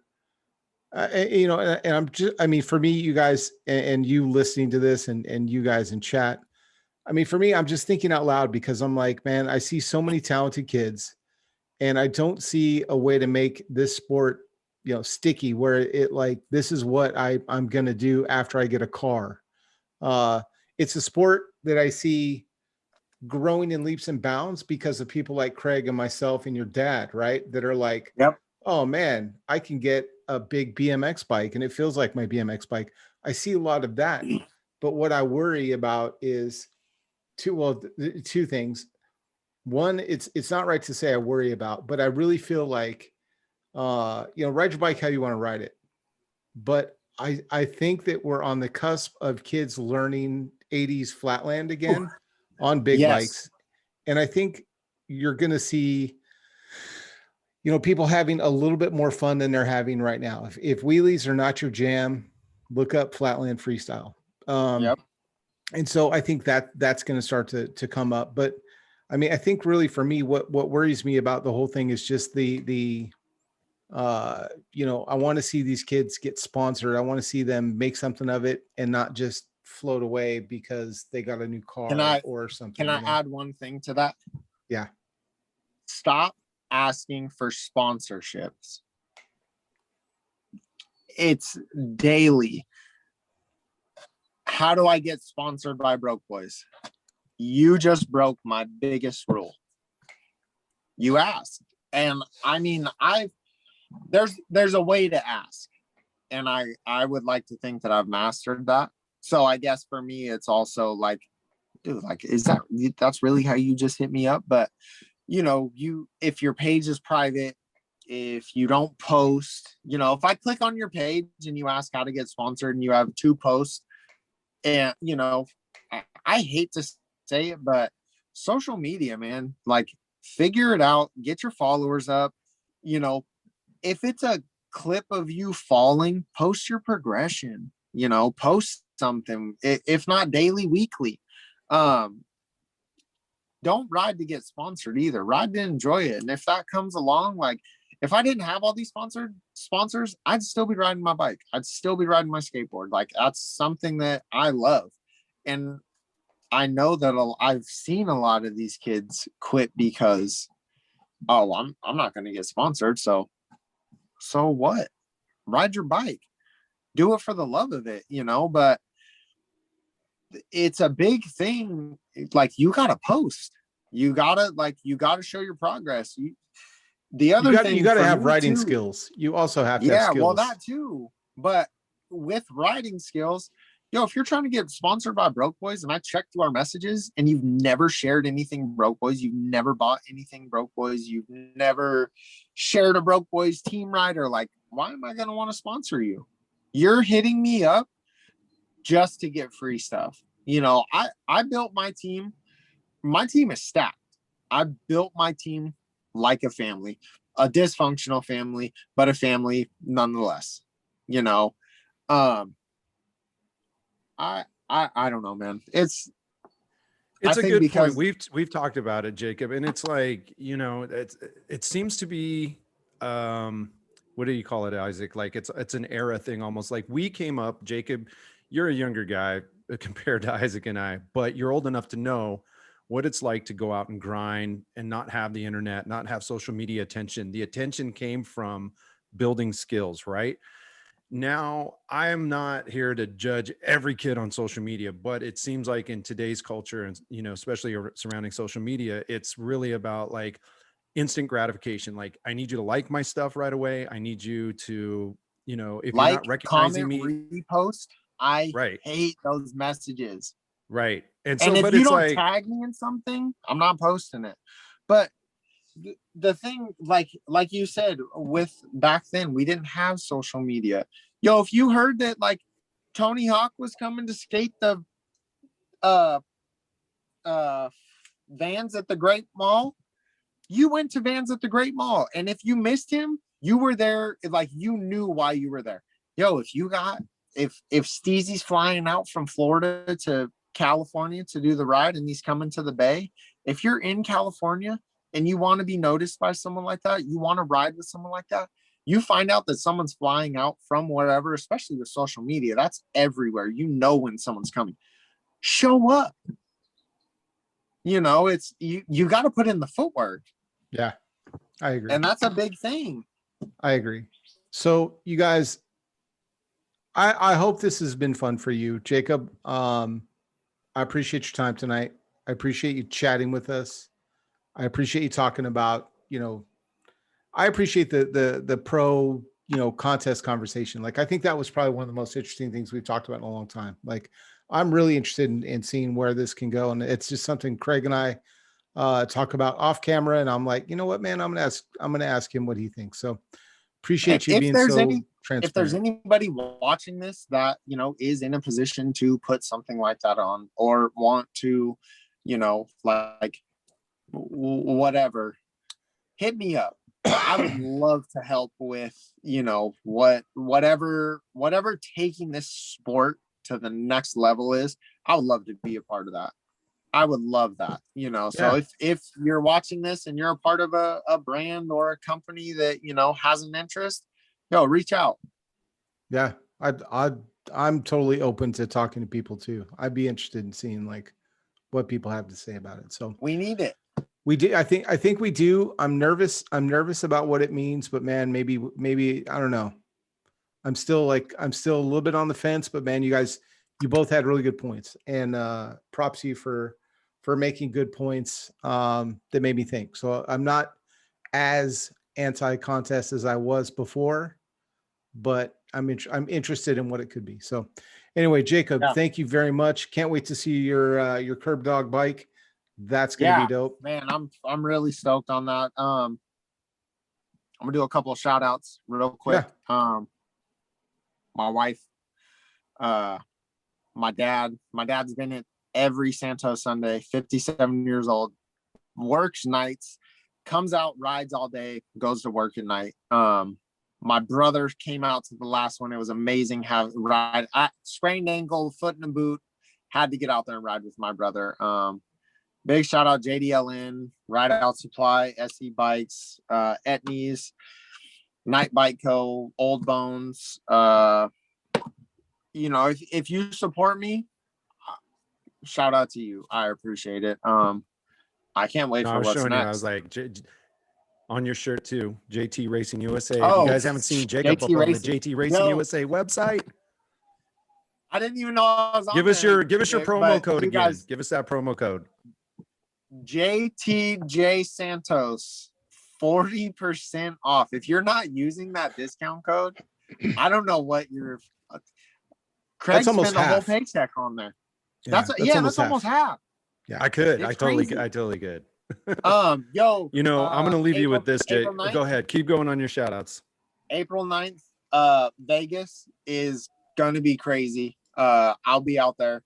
you know, and I mean, for me, you guys and you listening to this and you guys in chat, I mean, for me, I'm just thinking out loud because I'm like, man, I see so many talented kids and I don't see a way to make this sport, you know, sticky where it like, this is what I'm going to do after I get a car. It's a sport that I see growing in leaps and bounds because of people like Craig and myself and your dad, right? That are like,
yep.
Oh man, I can get a big BMX bike and it feels like my BMX bike. I see a lot of that. But what I worry about is two things. One, it's not right to say I worry about, but I really feel like, you know, ride your bike how you want to ride it. But I think that we're on the cusp of kids learning 80s flatland again on big bikes. And I think you're going to see, you know, people having a little bit more fun than they're having right now. If wheelies are not your jam, look up flatland freestyle.
Yep.
And so I think that's going to start to come up. But I mean, I think really for me, what worries me about the whole thing is just the you know, I want to see these kids get sponsored. I want to see them make something of it and not just float away because they got a new car or something.
Can I add one thing to that?
Yeah.
Stop asking for sponsorships. It's daily. How do I get sponsored by Broke Boys? You just broke my biggest rule. You asked. And I mean, there's a way to ask. And I would like to think that I've mastered that. So I guess for me, it's also like, dude, like, that's really how you just hit me up? But you know, if your page is private, if you don't post, you know, if I click on your page and you ask how to get sponsored and you have 2 posts, and you know, I hate to say it, but social media, man, like figure it out, get your followers up. You know, if it's a clip of you falling, post your progression, you know, post something, if not daily, weekly. Don't ride to get sponsored either. Ride to enjoy it. And if that comes along, like if I didn't have all these sponsors, I'd still be riding my bike. I'd still be riding my skateboard. Like that's something that I love. And I know that I've seen a lot of these kids quit because, oh, I'm not going to get sponsored. So what? Ride your bike. Do it for the love of it, you know, but it's a big thing. Like you gotta post. You gotta show your progress. The other thing
you gotta have riding
too,
skills. You also have to have skills.
Well, that too. But with riding skills, if you're trying to get sponsored by Broke Boys, and I checked through our messages, and you've never shared anything Broke Boys, you've never bought anything Broke Boys, you've never shared a Broke Boys team rider, like, why am I gonna want to sponsor you? You're hitting me up just to get free stuff. You know, I built my team. My team is stacked. I built my team like a family, a dysfunctional family, but a family nonetheless. You know, I don't know, man. It's
a good point. We've talked about it, Jacob, and it's like, you know, it seems to be what do you call it, Isaac? Like it's an era thing, almost like we came up. Jacob, you're a younger guy compared to Isaac and I, but you're old enough to know what it's like to go out and grind and not have the internet, not have social media attention. The attention came from building skills, right? Now, I am not here to judge every kid on social media, but it seems like in today's culture, and you know, especially surrounding social media, it's really about like instant gratification. Like, I need you to like my stuff right away. I need you to, you know, if you're not recognizing me,
repost. I hate those messages.
Right. And
so, if you don't tag me in something, I'm not posting it. But the thing, like you said, with back then, we didn't have social media. If you heard that like Tony Hawk was coming to skate the Vans at the Great Mall, you went to Vans at the Great Mall. And if you missed him, you were there, like you knew why you were there. If Steezy's flying out from Florida to California to do the ride and he's coming to the Bay, if you're in California and you want to be noticed by someone like that, you want to ride with someone like that, you find out that someone's flying out from wherever, especially with social media, that's everywhere. You know when someone's coming. Show up. You know, it's you got to put in the footwork.
Yeah, I agree.
And that's a big thing.
I agree. So you guys, I hope this has been fun for you, Jacob. I appreciate your time tonight. I appreciate you chatting with us. I appreciate you talking about, you know, I appreciate the pro, you know, contest conversation. Like, I think that was probably one of the most interesting things we've talked about in a long time. Like, I'm really interested in seeing where this can go. And it's just something Craig and I talk about off camera. And I'm like, you know what, man, I'm going to ask him what he thinks. So appreciate you being so transparent.
If there's anybody watching this that, you know, is in a position to put something like that on or want to, you know, like whatever, hit me up. I would love to help with, you know, whatever taking this sport to the next level is. I would love to be a part of that. I would love that, you know. So if you're watching this and you're a part of a brand or a company that, you know, has an interest, reach out. Yeah,
I'm totally open to talking to people too. I'd be interested in seeing like what people have to say about it. So
we need it.
We do. I think we do. I'm nervous about what it means, but man, maybe I don't know. I'm still a little bit on the fence, but man, you guys, you both had really good points, and props to you for making good points that made me think. So I'm not as anti-contest as I was before, but I'm interested in what it could be. So anyway, Jacob, thank you very much. Can't wait to see your curb dog bike. That's gonna be dope,
man. I'm really stoked on that. I'm gonna do a couple of shout outs real quick. My wife, my dad's been at every Santos Sunday, 57 years old, works nights, comes out, rides all day, goes to work at night. My brother came out to the last one. It was amazing. I sprained ankle, foot in a boot, had to get out there and ride with my brother. Big shout out JDLN, RideOutSupply, SE Bikes, Etnies, KnightBikeCo, OldBones. If you support me, shout out to you. I appreciate it. I can't wait for what's next.
I was like, on your shirt too, JTRacingusa.
Oh,
if you guys haven't seen Jacob up on the JTRacingusa website,
I didn't even know I was on
give us
there,
your promo code again. Give us that promo code.
JTJ Santos, 40% off. If you're not using that discount code, I don't know what you're. Craig spent a whole paycheck on there. That's almost half.
Yeah, I totally could.
I'm
gonna leave you with this, Jay. Go ahead, keep going on your shout outs.
April 9th, Vegas is gonna be crazy. I'll be out there.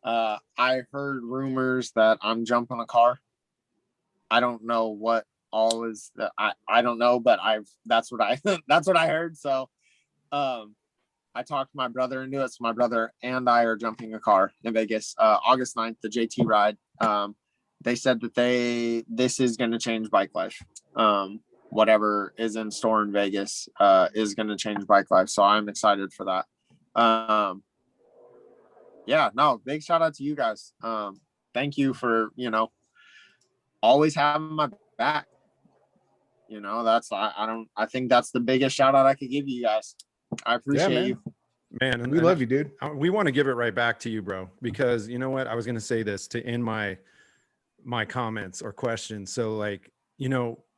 I heard rumors that I'm jumping a car. I don't know what all is that I don't know, but that's what I heard. So I talked my brother into it. So my brother and I are jumping a car in Vegas, August 9th, the JT ride. They said that this is going to change bike life. Whatever is in store in Vegas is going to change bike life. So I'm excited for that. Big shout out to you guys. Thank you for, always having my back. I think that's the biggest shout out I could give you guys. I appreciate you.
Man, and
we love you, dude.
We want to give it right back to you, bro, because you know what? I was going to say this to end my comments or questions. So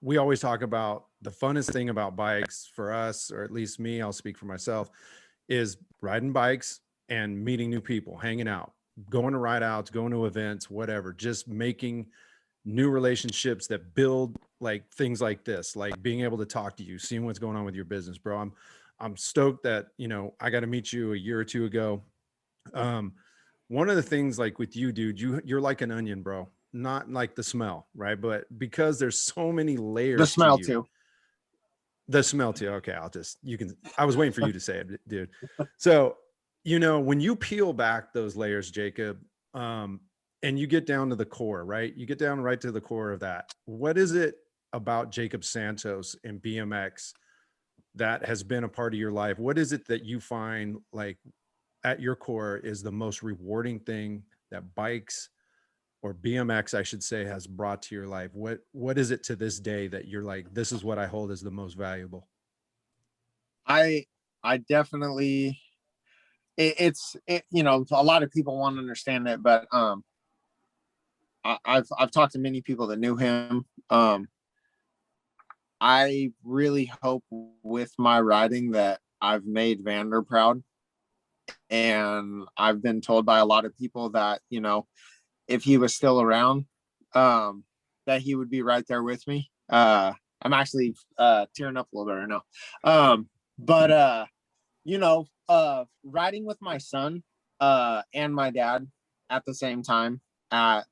we always talk about the funnest thing about bikes for us, or at least me, I'll speak for myself, is riding bikes and meeting new people, hanging out, going to ride outs, going to events, whatever, just making new relationships that build things like this, like being able to talk to you, seeing what's going on with your business, bro. I'm stoked that, I got to meet you a year or two ago. One of the things with you, dude, you're like an onion, bro, not like the smell, right? But because there's so many layers.
The smell too.
The smell too. Okay. I was waiting for you to say it, dude. So, when you peel back those layers, Jacob, and you get down to the core, right? You get down right to the core of that. What is it about Jakob Santos and BMX that has been a part of your life? What is it that you find at your core is the most rewarding thing that bikes or BMX, I should say, has brought to your life? What is it to this day that you're like, this is what I hold as the most valuable?
I definitely, a lot of people want to understand it, but I've talked to many people that knew him. I really hope with my riding that I've made Vander proud. And I've been told by a lot of people that, if he was still around, that he would be right there with me. I'm actually tearing up a little bit right now. Riding with my son and my dad at the same time at,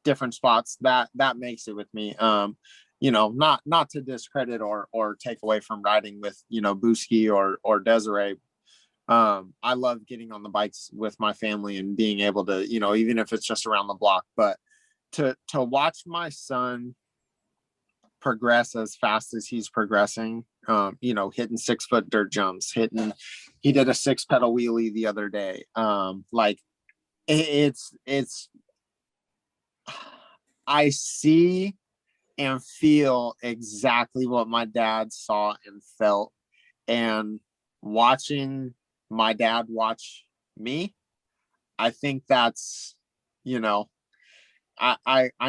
different spots, that makes it with me. Not to discredit or take away from riding with, Buski or Desiree. I love getting on the bikes with my family and being able to, even if it's just around the block, but to watch my son progress as fast as he's progressing, hitting 6-foot dirt jumps, he did a 6-pedal wheelie the other day. It's I see and feel exactly what my dad saw and felt, and watching my dad watch me, I think that's, I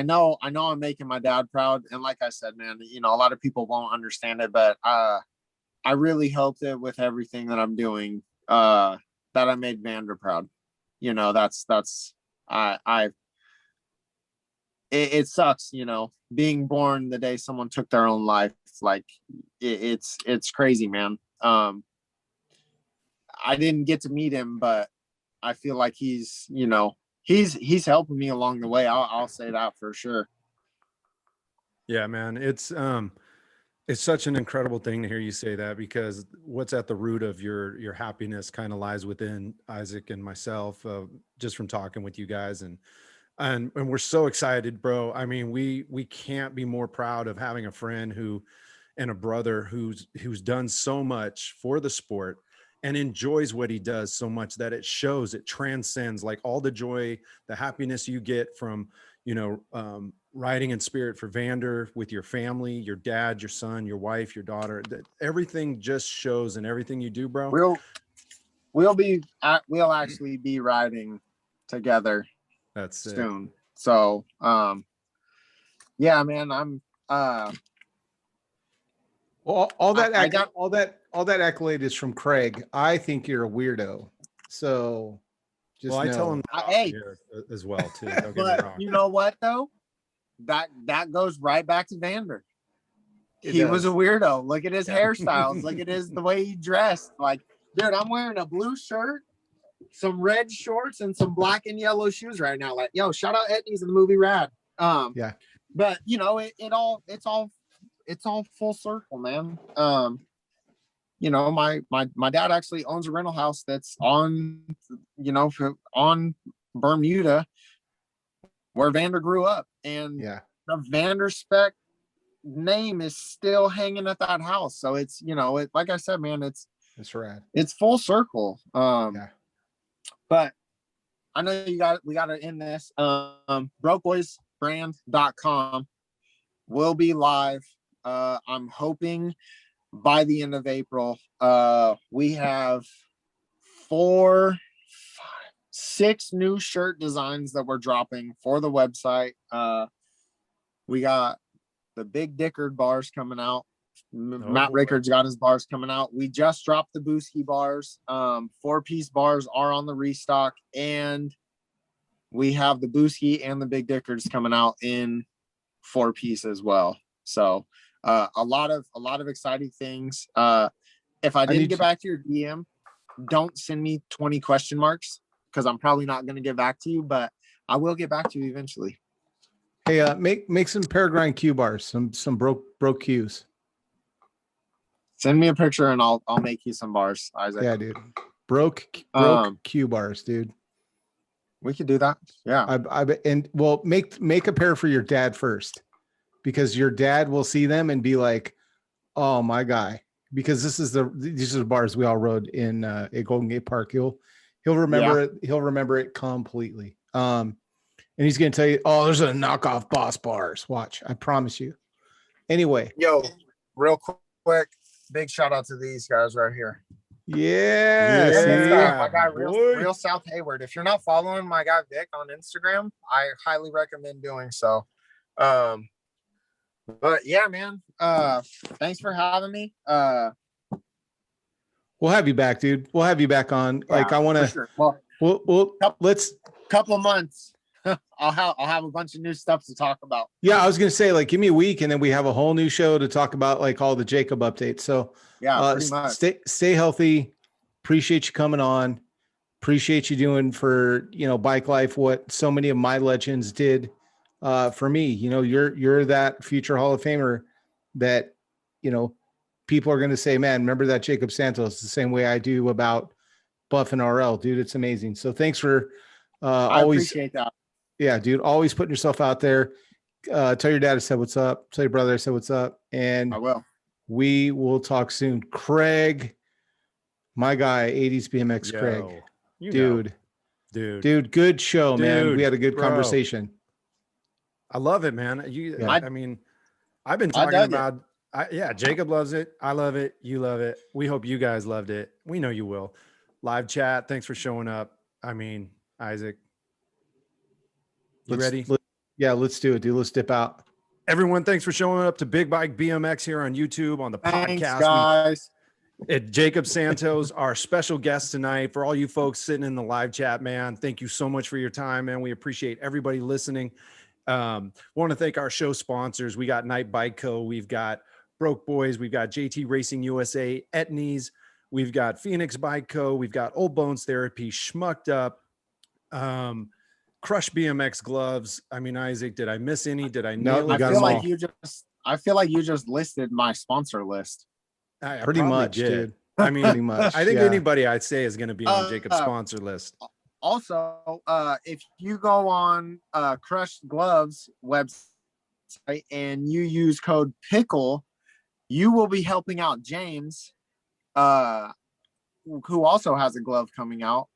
know I'm making my dad proud. And like I said, man, a lot of people won't understand it, but I really hope that with everything that I'm doing, that I made Vander proud. It sucks, being born the day someone took their own life. Like it's crazy, man. I didn't get to meet him, but I feel like he's, he's helping me along the way. I'll say that for sure.
Yeah, man. It's such an incredible thing to hear you say that, because what's at the root of your happiness kind of lies within Isaac and myself, just from talking with you guys. And we're so excited, bro. I mean, we can't be more proud of having a friend and a brother who's done so much for the sport and enjoys what he does so much that it shows, it transcends, like all the joy, the happiness you get from, riding in spirit for Vander with your family, your dad, your son, your wife, your daughter, that everything just shows in everything you do, bro.
We'll actually be riding together.
That's sick.
Soon. So, yeah, man, I'm,
well, all that accolade is from Craig. I think you're a weirdo. So just
I tell him
hey,
as well too. Don't get me
but
wrong.
you know what though? That goes right back to Vander. He was a weirdo. Look at his hairstyles. Look at the way he dressed. Like, dude, I'm wearing a blue shirt, some red shorts, and some black and yellow shoes right now. Like, yo, shout out Etnies in the movie Rad.
Yeah.
But it's all full circle, man. My dad actually owns a rental house that's on Bermuda, where Vander grew up, and the Vander Spec name is still hanging at that house. So it's, like I said, man, it's
rad.
It's full circle. But I know we got to end this. BrokeBoysBrand.com will be live. I'm hoping by the end of April. We have 6 new shirt designs that we're dropping for the website. We got the Big Dickard bars coming out. Matt Rickard's got his bars coming out. We just dropped the Booski bars. 4-piece bars are on the restock, and we have the Booski and the Big Dickards coming out in 4-piece as well. So a lot of exciting things. If I didn't get back to your DM, don't send me 20 question marks, because I'm probably not going to get back to you, but I will get back to you eventually.
Hey, make some Peregrine Q bars, some broke Qs.
Send me a picture and I'll make you some bars, Isaac.
Yeah, dude. Broke Q bars, dude.
We could do that. Yeah.
Make a pair for your dad first, because your dad will see them and be like, "Oh, my guy," because these are the bars we all rode in at Golden Gate Park. He'll remember it. He'll remember it completely. And he's gonna tell you, "Oh, there's a knockoff Boss bars. Watch, I promise you." Anyway,
yo, real quick, big shout out to these guys right here.
Yeah.
My guy, real South Hayward. If you're not following my guy Vic on Instagram, I highly recommend doing so. But yeah, man. Thanks for having me.
We'll have you back, dude. We'll have you back on.
Yeah,
like, I want to.
Sure. Well,
let's
couple of months. I'll have a bunch of new stuff to talk about.
Yeah, I was gonna say, like, give me a week, and then we have a whole new show to talk about, like, all the Jakob updates. So
yeah, pretty much.
Stay healthy. Appreciate you coming on. Appreciate you doing for bike life what so many of my legends did for me. You're that future Hall of Famer that people are gonna say, man, remember that Jakob Santos, the same way I do about Buff and RL, dude. It's amazing. So thanks for
I
always
appreciate that.
Yeah, dude, always putting yourself out there. Tell your dad I said what's up. Tell your brother I said what's up. And
I will.
We will talk soon. Craig, my guy, 80s BMX.
Yo,
Craig. Dude, good show, man. We had a good conversation.
I love it, man. I mean, I've been talking about Jakob loves it. I love it. You love it. We hope you guys loved it. We know you will. Live chat. Thanks for showing up. I mean, Isaac. Ready?
Let's do it, dude. Let's dip out.
Everyone, thanks for showing up to Big Bike BMX here on YouTube on the
podcast.
Guys. Jakob Santos, our special guest tonight. For all you folks sitting in the live chat, man, thank you so much for your time, man. We appreciate everybody listening. Want to thank our show sponsors. We got KnightBikeCo. We've got Broke Boys. We've got JTRacingusa, Etnies. We've got PhoenixBikeCo. We've got OldBones Therapy, Schmuck'd, CrushedMX gloves. I mean, Isaac, did I miss any? Did I
No,
nail
you
it?
got them all.
I feel like you just listed my sponsor list.
I
Pretty
probably
much,
did.
dude.
I mean,
Pretty much.
I think
yeah.
anybody I'd say is going to be on Jacob's sponsor list.
Also, if you go on Crushed Gloves website and you use code PICKLE, you will be helping out James, who also has a glove coming out.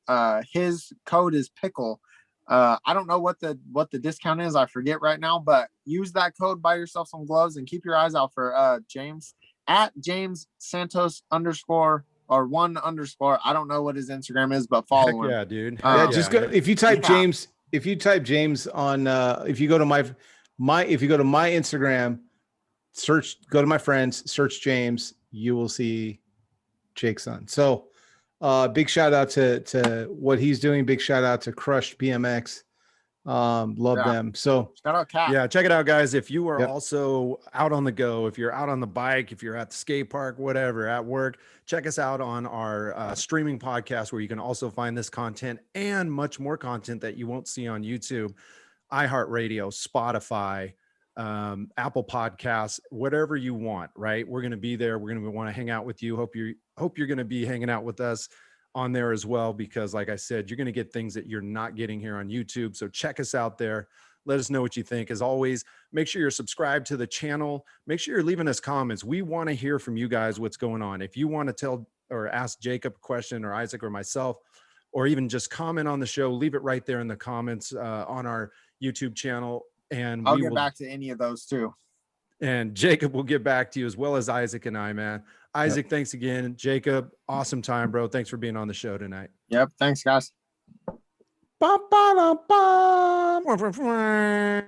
His code is PICKLE. I don't know what the discount is. I forget right now, but use that code, buy yourself some gloves, and keep your eyes out for James at James Santos _1_. I don't know what his Instagram is, but follow him.
Yeah, dude.
Yeah, just go. If you type James, on, if you go to my Instagram, go to my friends, search James, you will see Jake's son. So, big shout out to what he's doing. Big shout out to Crushed BMX. Love them. So
shout out Cat.
Yeah, check it out, guys. If you are
Yep.
also out on the go, if you're out on the bike, if you're at the skate park, whatever, at work, check us out on our streaming podcast, where you can also find this content and much more content that you won't see on YouTube, iHeartRadio, Spotify, Apple Podcasts, whatever you want, right? We're going to be there. We're going to want to hang out with you. Hope you're going to be hanging out with us on there as well, because like I said, you're going to get things that you're not getting here on YouTube. So check us out there. Let us know what you think. As always, make sure you're subscribed to the channel. Make sure you're leaving us comments. We want to hear from you guys what's going on. If you want to tell or ask Jacob a question, or Isaac or myself, or even just comment on the show, leave it right there in the comments on our YouTube channel. And
I'll get back to any of those too.
And Jacob will get back to you, as well as Isaac and I, man. Isaac, Thanks again. Jacob, awesome time, bro. Thanks for being on the show tonight.
Yep. Thanks, guys.
Ba, ba, da, ba.